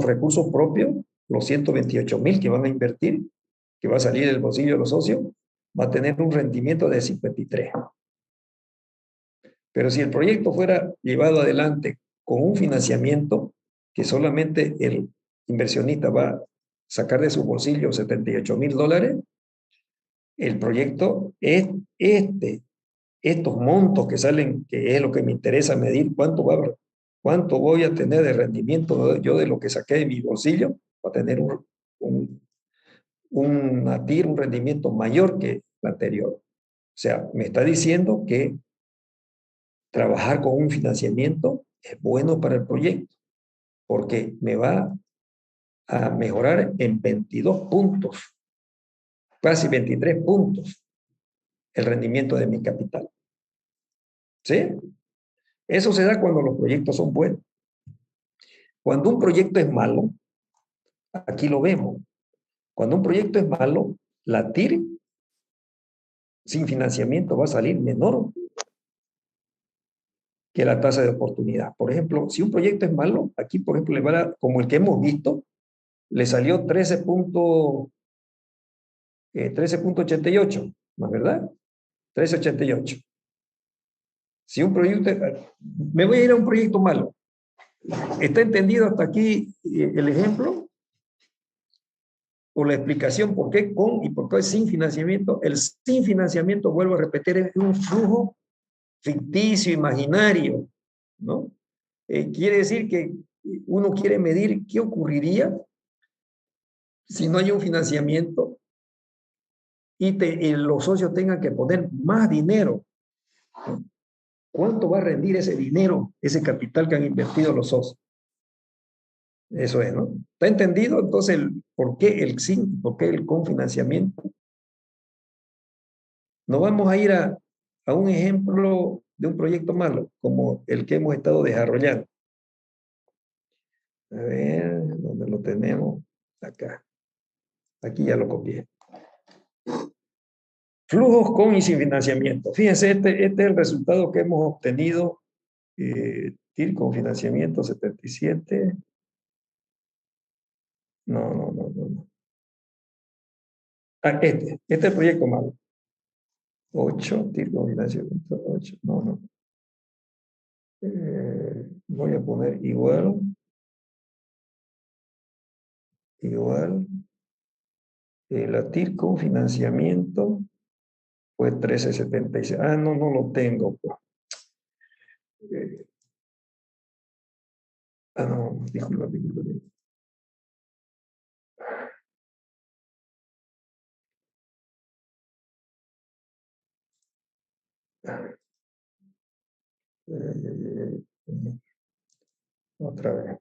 recursos propios, los 128,000 que van a invertir, que va a salir del bolsillo de los socios, va a tener un rendimiento de 53. Pero si el proyecto fuera llevado adelante con un financiamiento que solamente el inversionista va a sacar de su bolsillo $78,000, el proyecto es estos montos que salen, que es lo que me interesa medir, cuánto voy a tener de rendimiento yo de lo que saqué de mi bolsillo, va a tener un rendimiento mayor que el anterior. O sea, me está diciendo que trabajar con un financiamiento es bueno para el proyecto, porque me va a mejorar en 22 puntos, casi 23 puntos, el rendimiento de mi capital. ¿Sí? Eso se da cuando los proyectos son buenos. Cuando un proyecto es malo, aquí lo vemos. Cuando un proyecto es malo, la TIR sin financiamiento va a salir menor que la tasa de oportunidad. Por ejemplo, si un proyecto es malo, aquí, por ejemplo, le va a dar, como el que hemos visto, le salió 13.88, ¿no es verdad? 13.88. Si un proyecto, me voy a ir a un proyecto malo. ¿Está entendido hasta aquí el ejemplo? O la explicación por qué con y por qué sin financiamiento. El sin financiamiento, vuelvo a repetir, es un flujo ficticio, imaginario, ¿no? Quiere decir que uno quiere medir qué ocurriría si no hay un financiamiento y los socios tengan que poner más dinero, ¿no? ¿Cuánto va a rendir ese dinero, ese capital que han invertido los socios? Eso es, ¿no? ¿Está entendido? Entonces, ¿por qué el sin? ¿Por qué el con financiamiento? Nos vamos a ir a un ejemplo de un proyecto malo, como el que hemos estado desarrollando. A ver, ¿dónde lo tenemos? Acá. Aquí ya lo copié. Flujos con y sin financiamiento. Fíjense, este es el resultado que hemos obtenido. TIR con financiamiento 77. No. Ah, este es el proyecto malo. 8, TIR con financiamiento 8. No. Voy a poner igual. La TIR con financiamiento fue 13.76. Ah, no lo tengo. Pues. No, disculpa. Otra vez.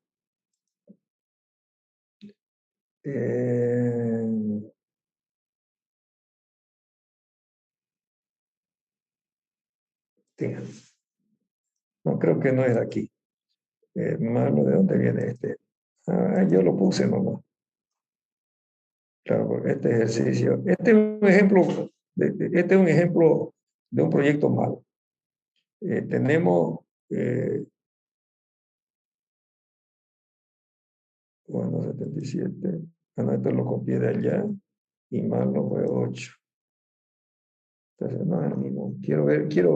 No, creo que no es de aquí. Malo, ¿de dónde viene este? Yo lo puse nomás. Claro, porque este ejercicio, este es un ejemplo de un proyecto malo. Tenemos, bueno, 77. Bueno, esto lo copié de allá y malo fue 8. Entonces, no es el mismo. Quiero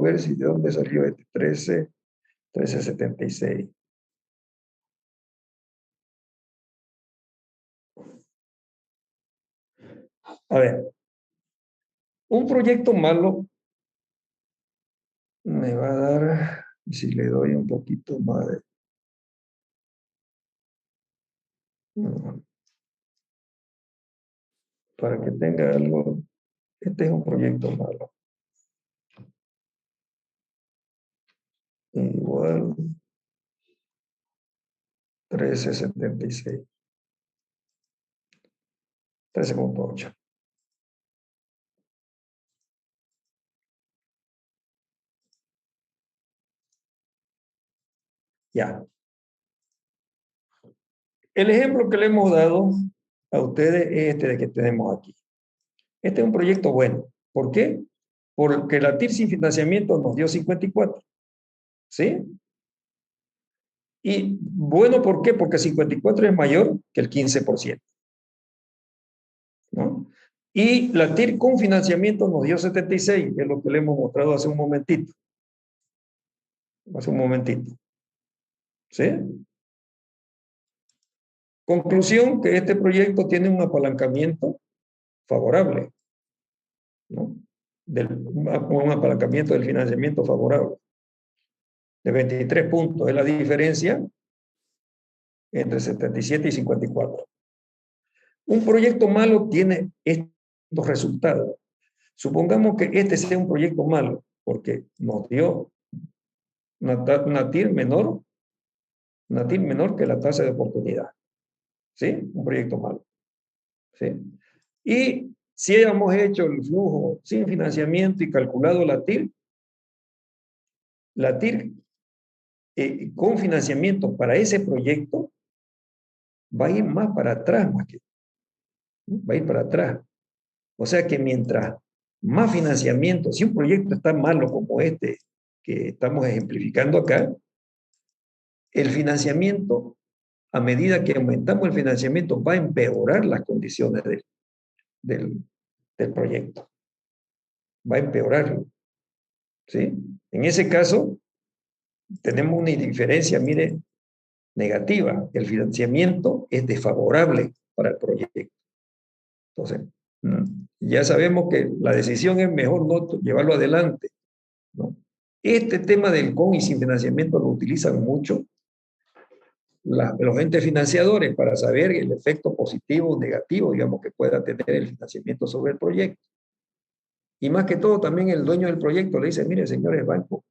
ver si de dónde salió este 13.76. A ver, un proyecto malo me va a dar, si le doy un poquito más de... No, para que tenga algo, este es un proyecto malo. Igual 13.76. 13.8. Ya. El ejemplo que le hemos dado a ustedes es este de que tenemos aquí. Este es un proyecto bueno. ¿Por qué? Porque la TIR sin financiamiento nos dio 54. ¿Sí? Y bueno, ¿por qué? Porque 54 es mayor que el 15%. ¿No? Y la TIR con financiamiento nos dio 76, que es lo que le hemos mostrado hace un momentito. ¿Sí? Conclusión, que este proyecto tiene un apalancamiento favorable, ¿no? Un apalancamiento del financiamiento favorable de 23 puntos. Es la diferencia entre 77 y 54. Un proyecto malo tiene estos resultados. Supongamos que este sea un proyecto malo porque nos dio una TIR menor que la tasa de oportunidad. ¿Sí? Un proyecto malo. ¿Sí? Y si hayamos hecho el flujo sin financiamiento y calculado la TIR con financiamiento para ese proyecto va a ir más para atrás, va a ir para atrás. O sea que mientras más financiamiento, si un proyecto está malo como este que estamos ejemplificando acá, el financiamiento, a medida que aumentamos el financiamiento, va a empeorar las condiciones del proyecto. Va a empeorarlo. ¿Sí? En ese caso, tenemos una diferencia, mire, negativa. El financiamiento es desfavorable para el proyecto. Entonces, ya sabemos que la decisión es mejor no llevarlo adelante, ¿no? Este tema del con y sin financiamiento lo utilizan mucho los entes financiadores para saber el efecto positivo o negativo, digamos, que pueda tener el financiamiento sobre el proyecto. Y más que todo, también el dueño del proyecto le dice, mire, señores bancos,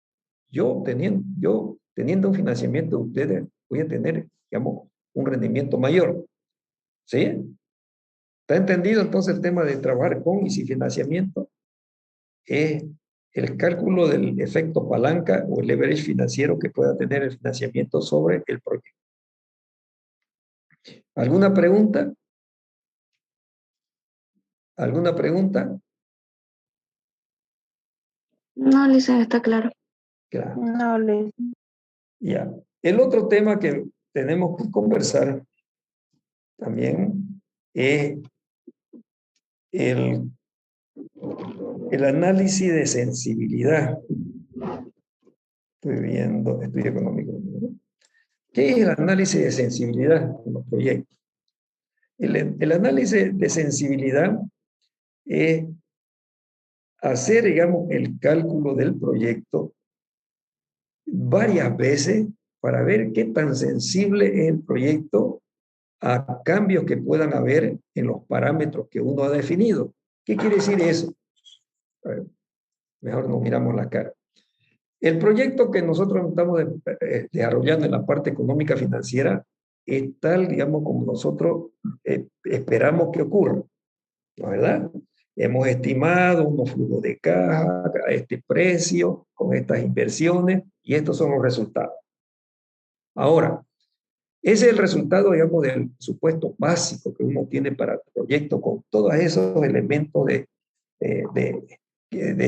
yo teniendo un financiamiento de ustedes, voy a tener, digamos, un rendimiento mayor. ¿Sí? ¿Está entendido entonces el tema de trabajar con y sin financiamiento? Es el cálculo del efecto palanca o el leverage financiero que pueda tener el financiamiento sobre el proyecto. ¿Alguna pregunta? ¿Alguna pregunta? No, Lisa, está claro. Claro. No, Luis. Ya. El otro tema que tenemos que conversar también es el análisis de sensibilidad. Estoy viendo, estudio económico, ¿no? ¿Qué es el análisis de sensibilidad en los proyectos? El análisis de sensibilidad es hacer, digamos, el cálculo del proyecto varias veces para ver qué tan sensible es el proyecto a cambios que puedan haber en los parámetros que uno ha definido. ¿Qué quiere decir eso? A ver, mejor nos miramos la cara. El proyecto que nosotros estamos desarrollando en la parte económica financiera es tal, digamos, como nosotros esperamos que ocurra, ¿no es verdad? Hemos estimado unos flujos de caja a este precio, con estas inversiones, y estos son los resultados. Ahora, ese es el resultado, digamos, del supuesto básico que uno tiene para el proyecto, con todos esos elementos de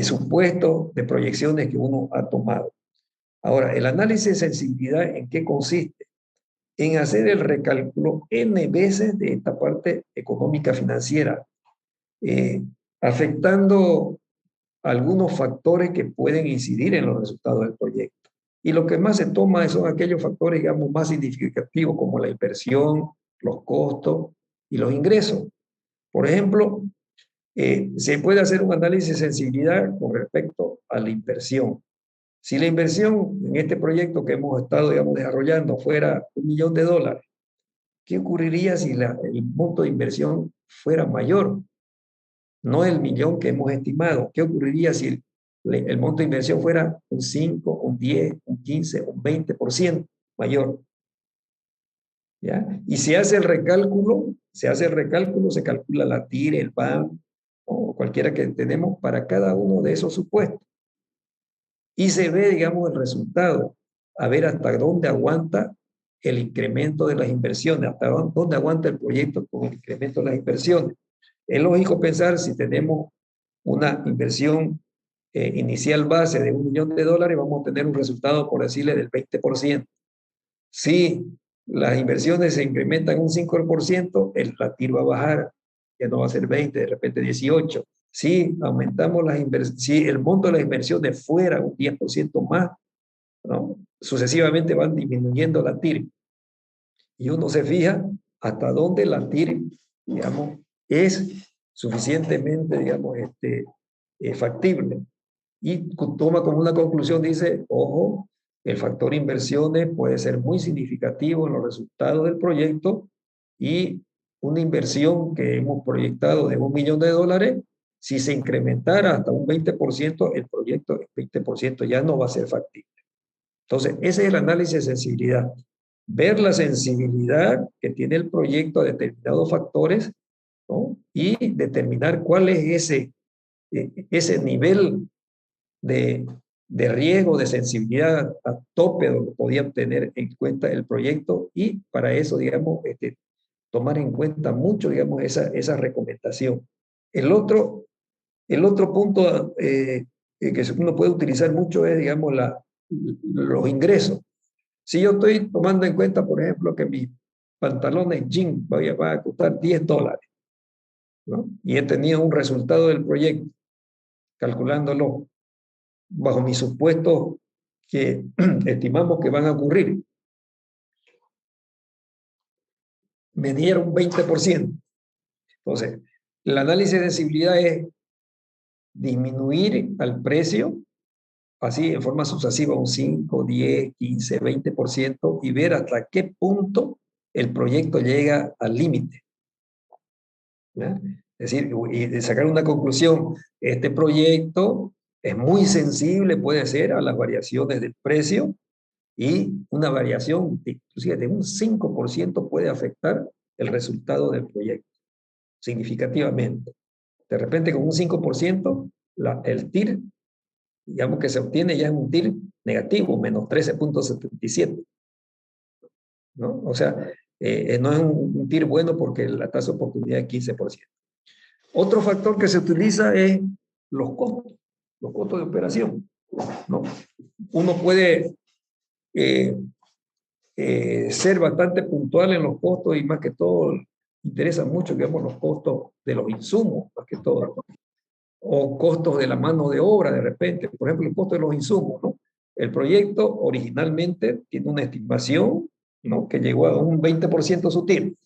supuestos, de proyecciones que uno ha tomado. Ahora, el análisis de sensibilidad, ¿en qué consiste? En hacer el recálculo N veces de esta parte económica financiera, afectando algunos factores que pueden incidir en los resultados del proyecto. Y lo que más se toma son aquellos factores, digamos, más significativos, como la inversión, los costos y los ingresos. Por ejemplo, se puede hacer un análisis de sensibilidad con respecto a la inversión. Si la inversión en este proyecto que hemos estado, digamos, desarrollando fuera $1.000.000, ¿qué ocurriría si el monto de inversión fuera mayor? No el millón que hemos estimado. ¿Qué ocurriría si el monto de inversión fuera un 5, un 10, un 15, un 20% mayor? ¿Ya? Y se hace el recálculo, se calcula la TIR, el BAM, o cualquiera que tenemos para cada uno de esos supuestos. Y se ve, digamos, el resultado, a ver hasta dónde aguanta el incremento de las inversiones, hasta dónde aguanta el proyecto con el incremento de las inversiones. Es lógico pensar, si tenemos una inversión inicial base de $1.000.000, vamos a tener un resultado, por decirle, del 20%. Si las inversiones se incrementan un 5%, la TIR va a bajar, ya no va a ser 20, de repente 18. Si aumentamos las inversiones, si el monto de las inversiones fuera un 10% más, ¿no? Sucesivamente van disminuyendo la TIR. Y uno se fija hasta dónde la TIR, digamos, es suficientemente, digamos, factible. Y toma como una conclusión, dice, ojo, el factor inversiones puede ser muy significativo en los resultados del proyecto, y una inversión que hemos proyectado de $1.000.000, si se incrementara hasta un 20%, el proyecto, el 20% ya no va a ser factible. Entonces, ese es el análisis de sensibilidad. Ver la sensibilidad que tiene el proyecto a determinados factores, ¿no? Y determinar cuál es ese nivel de riesgo, de sensibilidad a tope donde podía tener en cuenta el proyecto, y para eso, digamos, tomar en cuenta mucho, digamos, esa recomendación. El otro punto que uno puede utilizar mucho es, digamos, los ingresos. Si yo estoy tomando en cuenta, por ejemplo, que mis pantalones jean van a costar $10, ¿no? Y he tenido un resultado del proyecto, calculándolo bajo mis supuestos que estimamos que van a ocurrir, me dieron 20%. Entonces, el análisis de sensibilidad es disminuir al precio, así en forma sucesiva, un 5, 10, 15, 20%, y ver hasta qué punto el proyecto llega al límite. ¿Ya? Es decir, y de sacar una conclusión, este proyecto es muy sensible, puede ser, a las variaciones del precio, y una variación inclusive de un 5% puede afectar el resultado del proyecto, significativamente. De repente, con un 5%, el TIR, digamos que se obtiene ya es un TIR negativo, menos 13.77, ¿no? O sea, no es un TIR bueno porque la tasa de oportunidad es 15%. Otro factor que se utiliza es los costos de operación, ¿no? Uno puede ser bastante puntual en los costos y más que todo interesa mucho, digamos, los costos de los insumos, más que todo, ¿no? O costos de la mano de obra de repente, por ejemplo, el costo de los insumos, ¿no? El proyecto originalmente tiene una estimación, ¿no?, que llegó a un 20% sutil.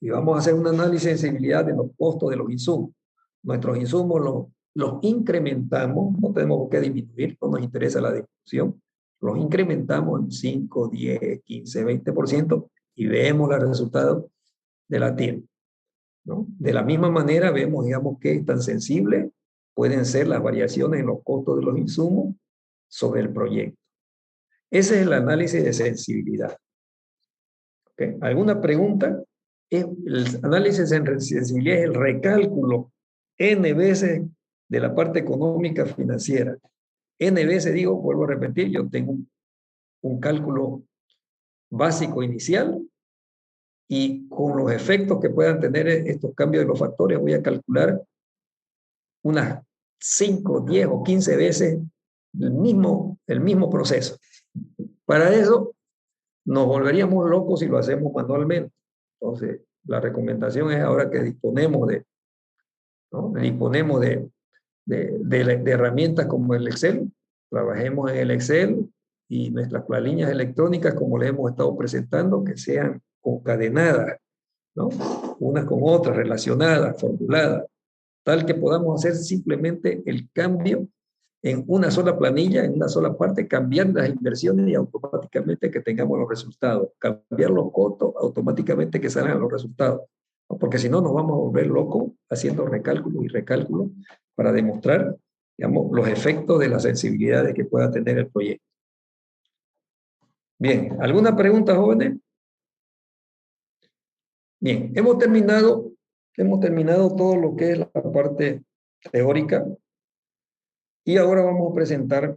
Y vamos a hacer un análisis de sensibilidad de los costos de los insumos. Nuestros insumos los incrementamos, no tenemos por qué disminuir, no nos interesa la discusión, los incrementamos en 5, 10, 15, 20% y vemos los resultados de la TIR, ¿no? De la misma manera vemos, digamos, qué tan sensibles pueden ser las variaciones en los costos de los insumos sobre el proyecto. Ese es el análisis de sensibilidad. ¿Okay? ¿Alguna pregunta? El análisis de sensibilidad es el recálculo N veces de la parte económica financiera. N veces, digo, vuelvo a repetir, yo tengo un cálculo básico inicial y con los efectos que puedan tener estos cambios de los factores voy a calcular unas 5, 10 o 15 veces el mismo proceso. Para eso nos volveríamos locos si lo hacemos manualmente. Entonces, la recomendación es ahora que disponemos de herramientas como el Excel, trabajemos en el Excel y nuestras planillas electrónicas, como les hemos estado presentando, que sean concadenadas, ¿no?, unas con otras, relacionadas, formuladas, tal que podamos hacer simplemente el cambio en una sola planilla, en una sola parte, cambiar las inversiones y automáticamente que tengamos los resultados. Cambiar los costos, automáticamente que salgan los resultados. ¿No? Porque si no, nos vamos a volver locos haciendo recálculos y recálculos para demostrar, digamos, los efectos de la sensibilidad que pueda tener el proyecto. Bien, ¿alguna pregunta, jóvenes? Bien, hemos terminado todo lo que es la parte teórica. Y ahora vamos a presentar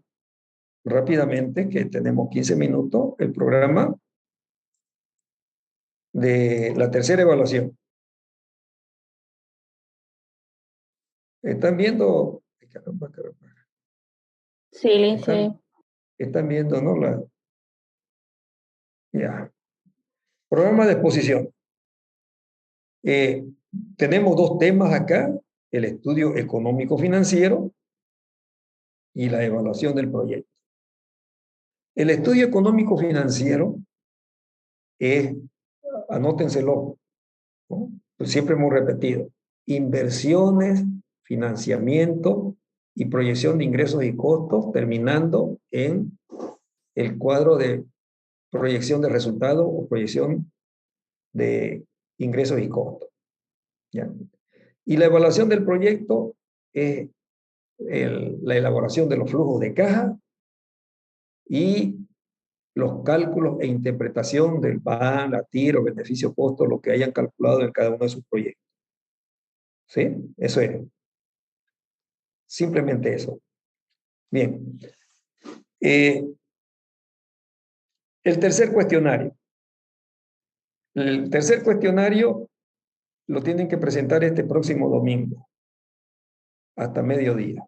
rápidamente, que tenemos 15 minutos, el programa de la tercera evaluación. ¿Están viendo? Caramba. Sí, Lince. Están viendo, ¿no? Ya. Programa de exposición. Tenemos dos temas acá, el estudio económico-financiero y la evaluación del proyecto. El estudio económico-financiero es, anótenselo, ¿no? Pues siempre hemos repetido, inversiones, financiamiento y proyección de ingresos y costos, terminando en el cuadro de proyección de resultados o proyección de ingresos y costos. ¿Ya? Y la evaluación del proyecto es la elaboración de los flujos de caja y los cálculos e interpretación del PAN, la TIR o beneficio-costo, lo que hayan calculado en cada uno de sus proyectos. ¿Sí? Eso es. Simplemente eso. Bien. El tercer cuestionario. El tercer cuestionario lo tienen que presentar este próximo domingo, hasta mediodía.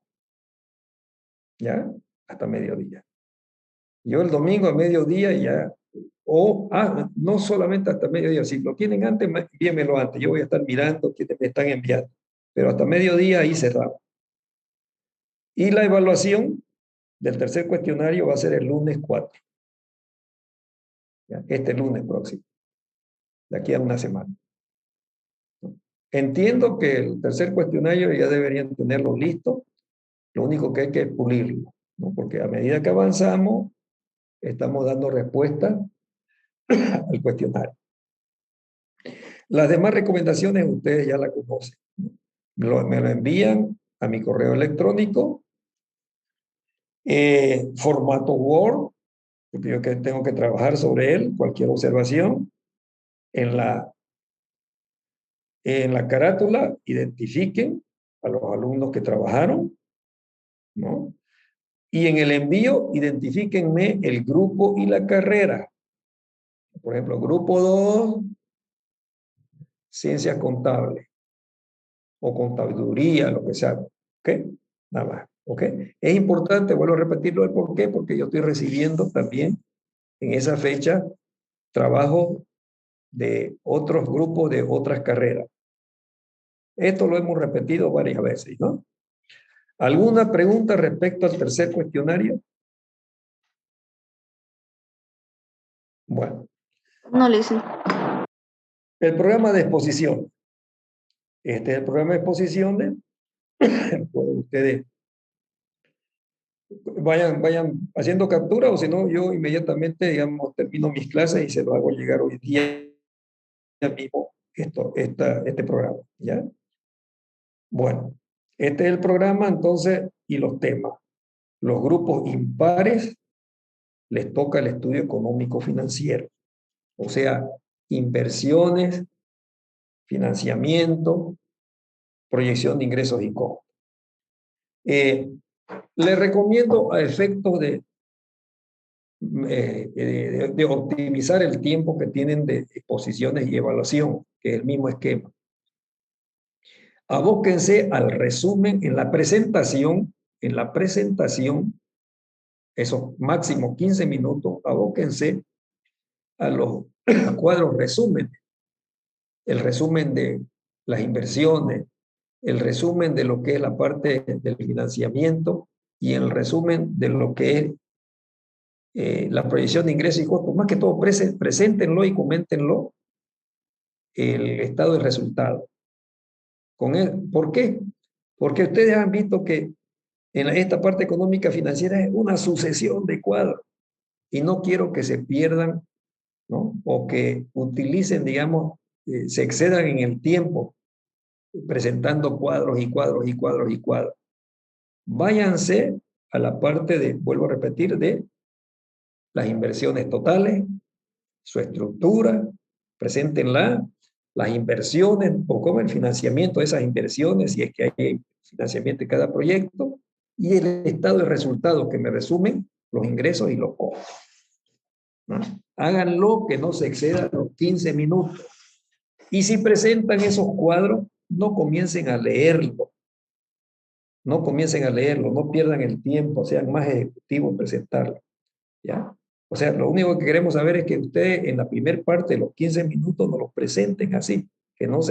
¿Ya? Hasta mediodía. Yo el domingo a mediodía ya, no solamente hasta mediodía, si lo tienen antes, envíenmelo antes. Yo voy a estar mirando quiénes me están enviando. Pero hasta mediodía ahí cerramos. Y la evaluación del tercer cuestionario va a ser el lunes 4. ¿Ya? Este lunes próximo. De aquí a una semana. Entiendo que el tercer cuestionario ya deberían tenerlo listo. Lo único que hay que es pulirlo, ¿no? Porque a medida que avanzamos, estamos dando respuesta al cuestionario. Las demás recomendaciones ustedes ya las conocen. Me lo envían a mi correo electrónico, formato Word, porque yo tengo que trabajar sobre él, cualquier observación. En la carátula identifiquen a los alumnos que trabajaron, ¿no? Y en el envío identifíquenme el grupo y la carrera. Por ejemplo, grupo 2, ciencias contables o contaduría, lo que sea. ¿Ok? Nada más. ¿Ok? Es importante, vuelvo a repetirlo, el por qué, porque yo estoy recibiendo también en esa fecha trabajo de otros grupos de otras carreras. Esto lo hemos repetido varias veces, ¿no? ¿Alguna pregunta respecto al tercer cuestionario? Bueno. No le hice. El programa de exposición. Este es el programa de exposiciones. Pueden ustedes vayan haciendo captura, o si no, yo inmediatamente, digamos, termino mis clases y se lo hago llegar hoy día mismo este programa, ¿ya? Bueno, este es el programa, entonces, y los temas. Los grupos impares les toca el estudio económico financiero, o sea, inversiones, financiamiento, proyección de ingresos y costos. Les recomiendo a efectos de optimizar el tiempo que tienen de exposiciones y evaluación, que es el mismo esquema. Abóquense al resumen en la presentación, esos máximo 15 minutos, abóquense a los cuadros resumen, el resumen de las inversiones, el resumen de lo que es la parte del financiamiento y el resumen de lo que es la proyección de ingresos y costos. Más que todo, preséntenlo y coméntenlo el estado de resultado. ¿Por qué? Porque ustedes han visto que en esta parte económica financiera es una sucesión de cuadros y no quiero que se pierdan, ¿no? O que utilicen, digamos, se excedan en el tiempo presentando cuadros y cuadros y cuadros y cuadros. Váyanse a la parte de, vuelvo a repetir, de las inversiones totales, su estructura, preséntenla, las inversiones, o cómo el financiamiento de esas inversiones, si es que hay financiamiento de cada proyecto, y el estado de resultados que me resumen los ingresos y los costos. ¿No? Háganlo que no se exceda los 15 minutos. Y si presentan esos cuadros, no comiencen a leerlo. No comiencen a leerlo, no pierdan el tiempo, sean más ejecutivos en presentarlo. ¿Ya? O sea, lo único que queremos saber es que ustedes en la primera parte de los 15 minutos nos los presenten así, que no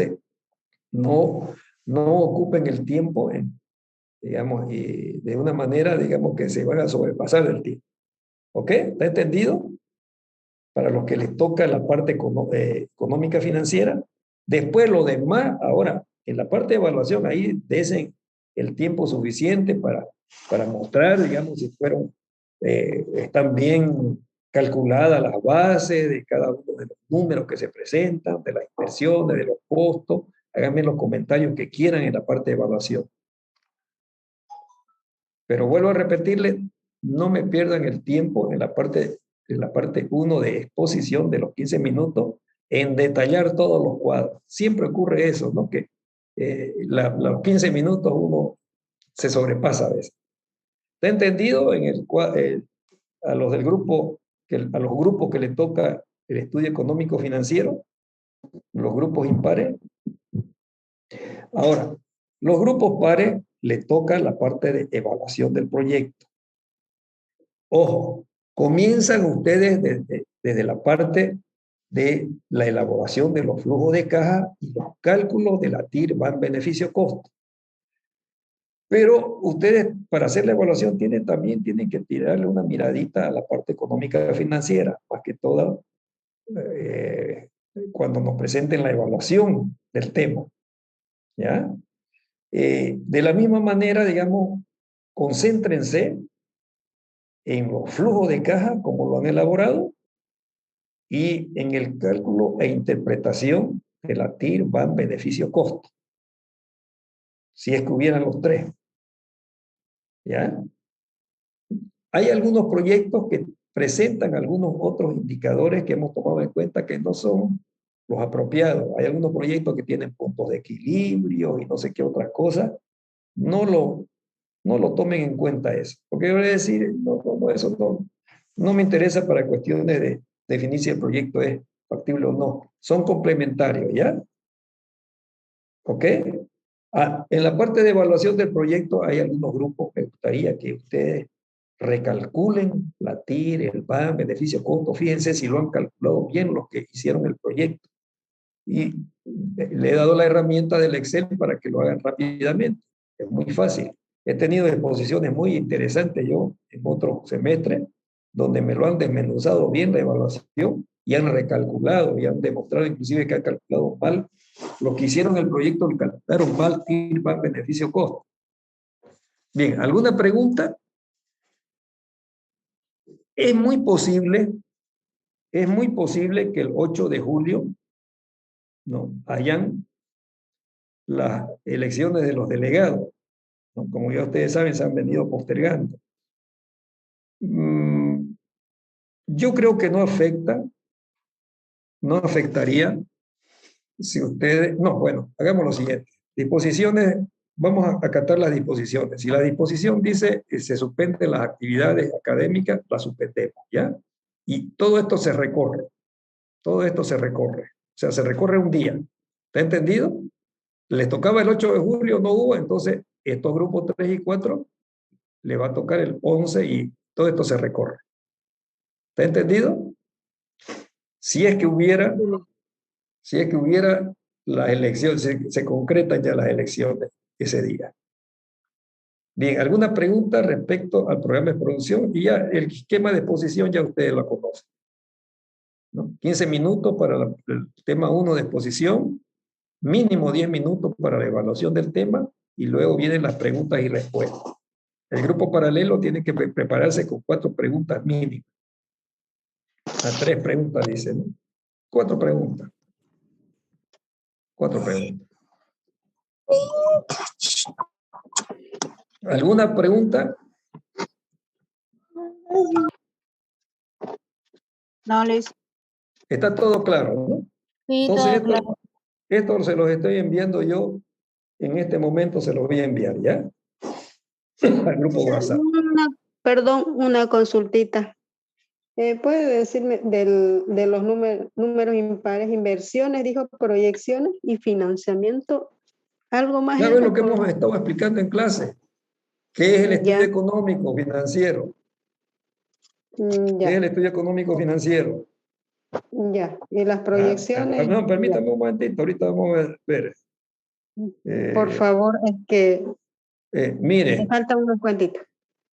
ocupen el tiempo digamos, de una manera, digamos, que se van a sobrepasar del tiempo. ¿Ok? ¿Está entendido? Para los que les toca la parte económica financiera. Después lo demás, ahora, en la parte de evaluación, ahí desen el tiempo suficiente para mostrar, digamos, si están bien calculadas las bases de cada uno de los números que se presentan, de las inversiones, de los costos. Háganme los comentarios que quieran en la parte de evaluación. Pero vuelvo a repetirles, no me pierdan el tiempo en la parte 1 de exposición de los 15 minutos en detallar todos los cuadros. Siempre ocurre eso, ¿no? Que los 15 minutos uno se sobrepasa a veces. ¿Está entendido? A los del grupo, a los grupos que le toca el estudio económico financiero, los grupos impares. Ahora, los grupos pares le toca la parte de evaluación del proyecto. Ojo, comienzan ustedes desde la parte de la elaboración de los flujos de caja y los cálculos de la TIR van beneficio-costo. Pero ustedes, para hacer la evaluación, también tienen que tirarle una miradita a la parte económica financiera, más que todo cuando nos presenten la evaluación del tema. ¿Ya? De la misma manera, digamos, concéntrense en los flujos de caja, como lo han elaborado, y en el cálculo e interpretación de la TIR van beneficio-costo. Si es que hubieran los tres. ¿Ya? Hay algunos proyectos que presentan algunos otros indicadores que hemos tomado en cuenta que no son los apropiados. Hay algunos proyectos que tienen puntos de equilibrio y no sé qué otras cosas. No lo tomen en cuenta eso. Porque yo voy a decir, eso no me interesa para cuestiones de definir si el proyecto es factible o no. Son complementarios, ¿ya? ¿Ok? En la parte de evaluación del proyecto hay algunos grupos. Me gustaría que ustedes recalculen la TIR, el BAM, beneficio, costo. Fíjense si lo han calculado bien los que hicieron el proyecto. Y le he dado la herramienta del Excel para que lo hagan rápidamente. Es muy fácil. He tenido exposiciones muy interesantes yo en otro semestre, donde me lo han desmenuzado bien la evaluación y han recalculado y han demostrado inclusive que han calculado mal. Lo que hicieron el proyecto lo calcularon mal, TIR, BAM, beneficio, costo. Bien, ¿alguna pregunta? Es muy posible que el 8 de julio no hayan las elecciones de los delegados, ¿no? Como ya ustedes saben, se han venido postergando. Yo creo que no afectaría si ustedes, no, bueno, hagamos lo siguiente. Disposiciones, vamos a acatar las disposiciones. Si la disposición dice que se suspenden las actividades académicas, las suspendemos, ¿ya? Y todo esto se recorre. Todo esto se recorre. O sea, se recorre un día. ¿Está entendido? Les tocaba el 8 de julio, no hubo, entonces estos grupos 3 y 4 le va a tocar el 11 y todo esto se recorre. ¿Está entendido? Si es que hubiera las elecciones, se concretan ya las elecciones ese día. Bien, ¿alguna pregunta respecto al programa de producción? Y ya el esquema de exposición ya ustedes lo conocen, ¿no? 15 minutos para el tema 1 de exposición, mínimo 10 minutos para la evaluación del tema y luego vienen las preguntas y respuestas. El grupo paralelo tiene que prepararse con 4 preguntas mínimas. A 3 preguntas, dicen, ¿no? 4 preguntas. 4 preguntas. ¿Alguna pregunta? No, Luis. Está todo claro, ¿no? Sí, Entonces, todo claro. esto se los estoy enviando yo. En este momento se los voy a enviar, ¿ya? Al grupo WhatsApp. Perdón, una consultita. ¿Puede decirme de los números impares, inversiones, dijo, proyecciones y financiamiento? ¿Algo más? Claro, es lo que hemos estado explicando en clase. ¿Qué es el estudio económico financiero? ¿Qué es el estudio económico financiero? Ya, y las proyecciones. No, permítame un momentito, ahorita vamos a ver. Por favor, es que mire, me falta una cuentita.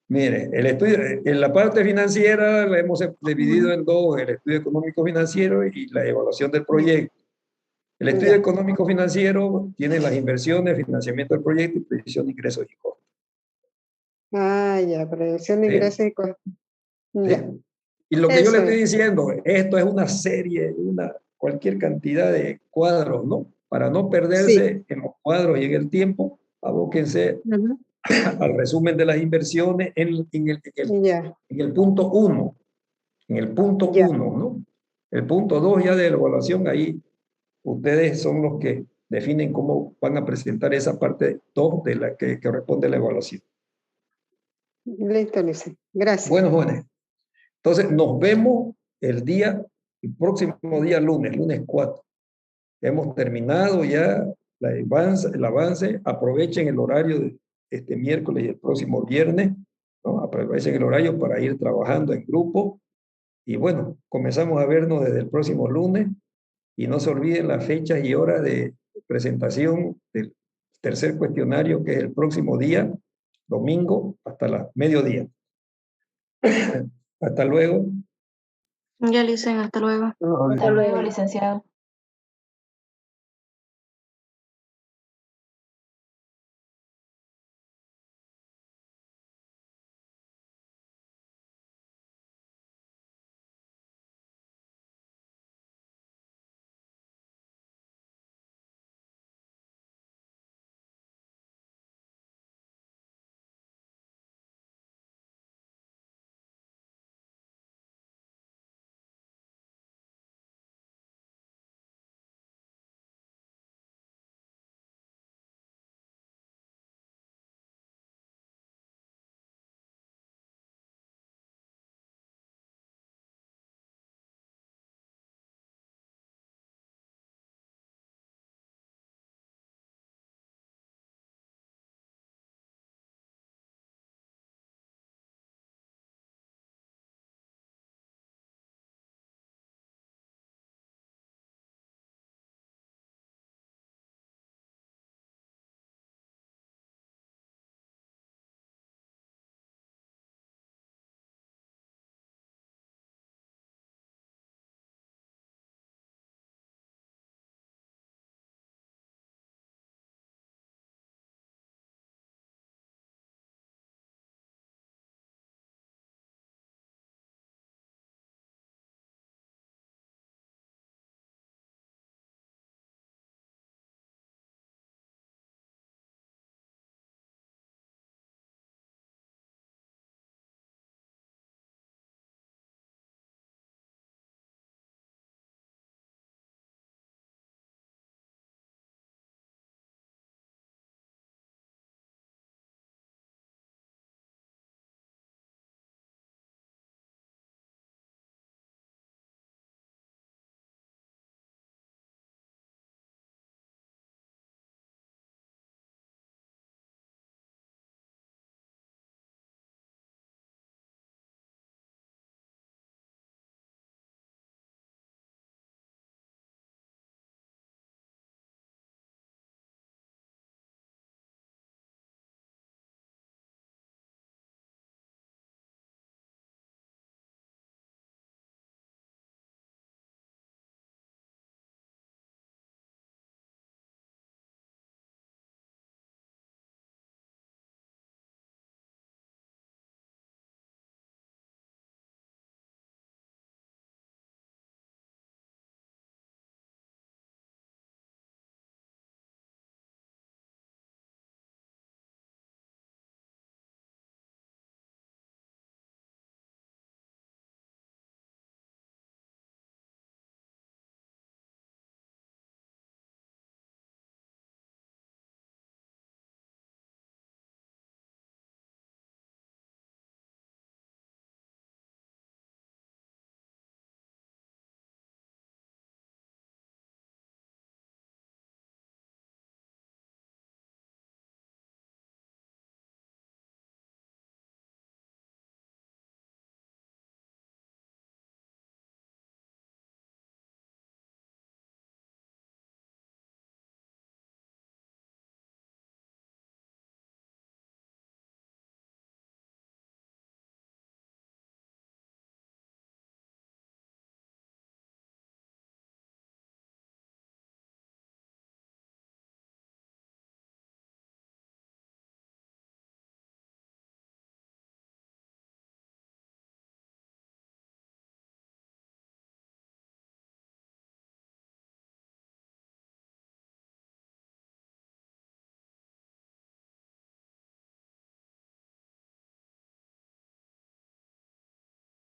Mire, el estudio, en la parte financiera la hemos dividido en dos, el estudio económico financiero y la evaluación del proyecto. El estudio económico financiero tiene las inversiones, financiamiento del proyecto y predicción de ingresos y costos. Ah, ya, predicción de ingresos y costos. Ya. Y lo que yo le estoy Eso es. diciendo, esto es una serie, cualquier cantidad de cuadros, ¿no? Para no perderse en los cuadros y en el tiempo, abóquense al resumen de las inversiones en el punto 1. En el punto 1, ¿no? El punto 2 ya de la evaluación, ahí ustedes son los que definen cómo van a presentar esa parte 2 de la que corresponde a la evaluación. Listo, Luis. Gracias. Bueno, jóvenes. Entonces, nos vemos el próximo día lunes 4. Hemos terminado ya el avance, aprovechen el horario de este miércoles y el próximo viernes, ¿no? Aprovechen el horario para ir trabajando en grupo. Y bueno, comenzamos a vernos desde el próximo lunes y no se olviden las fechas y horas de presentación del tercer cuestionario, que es el próximo día, domingo, hasta la mediodía. Hasta luego. Ya, Licen, hasta luego. No, Hasta luego. Licenciado.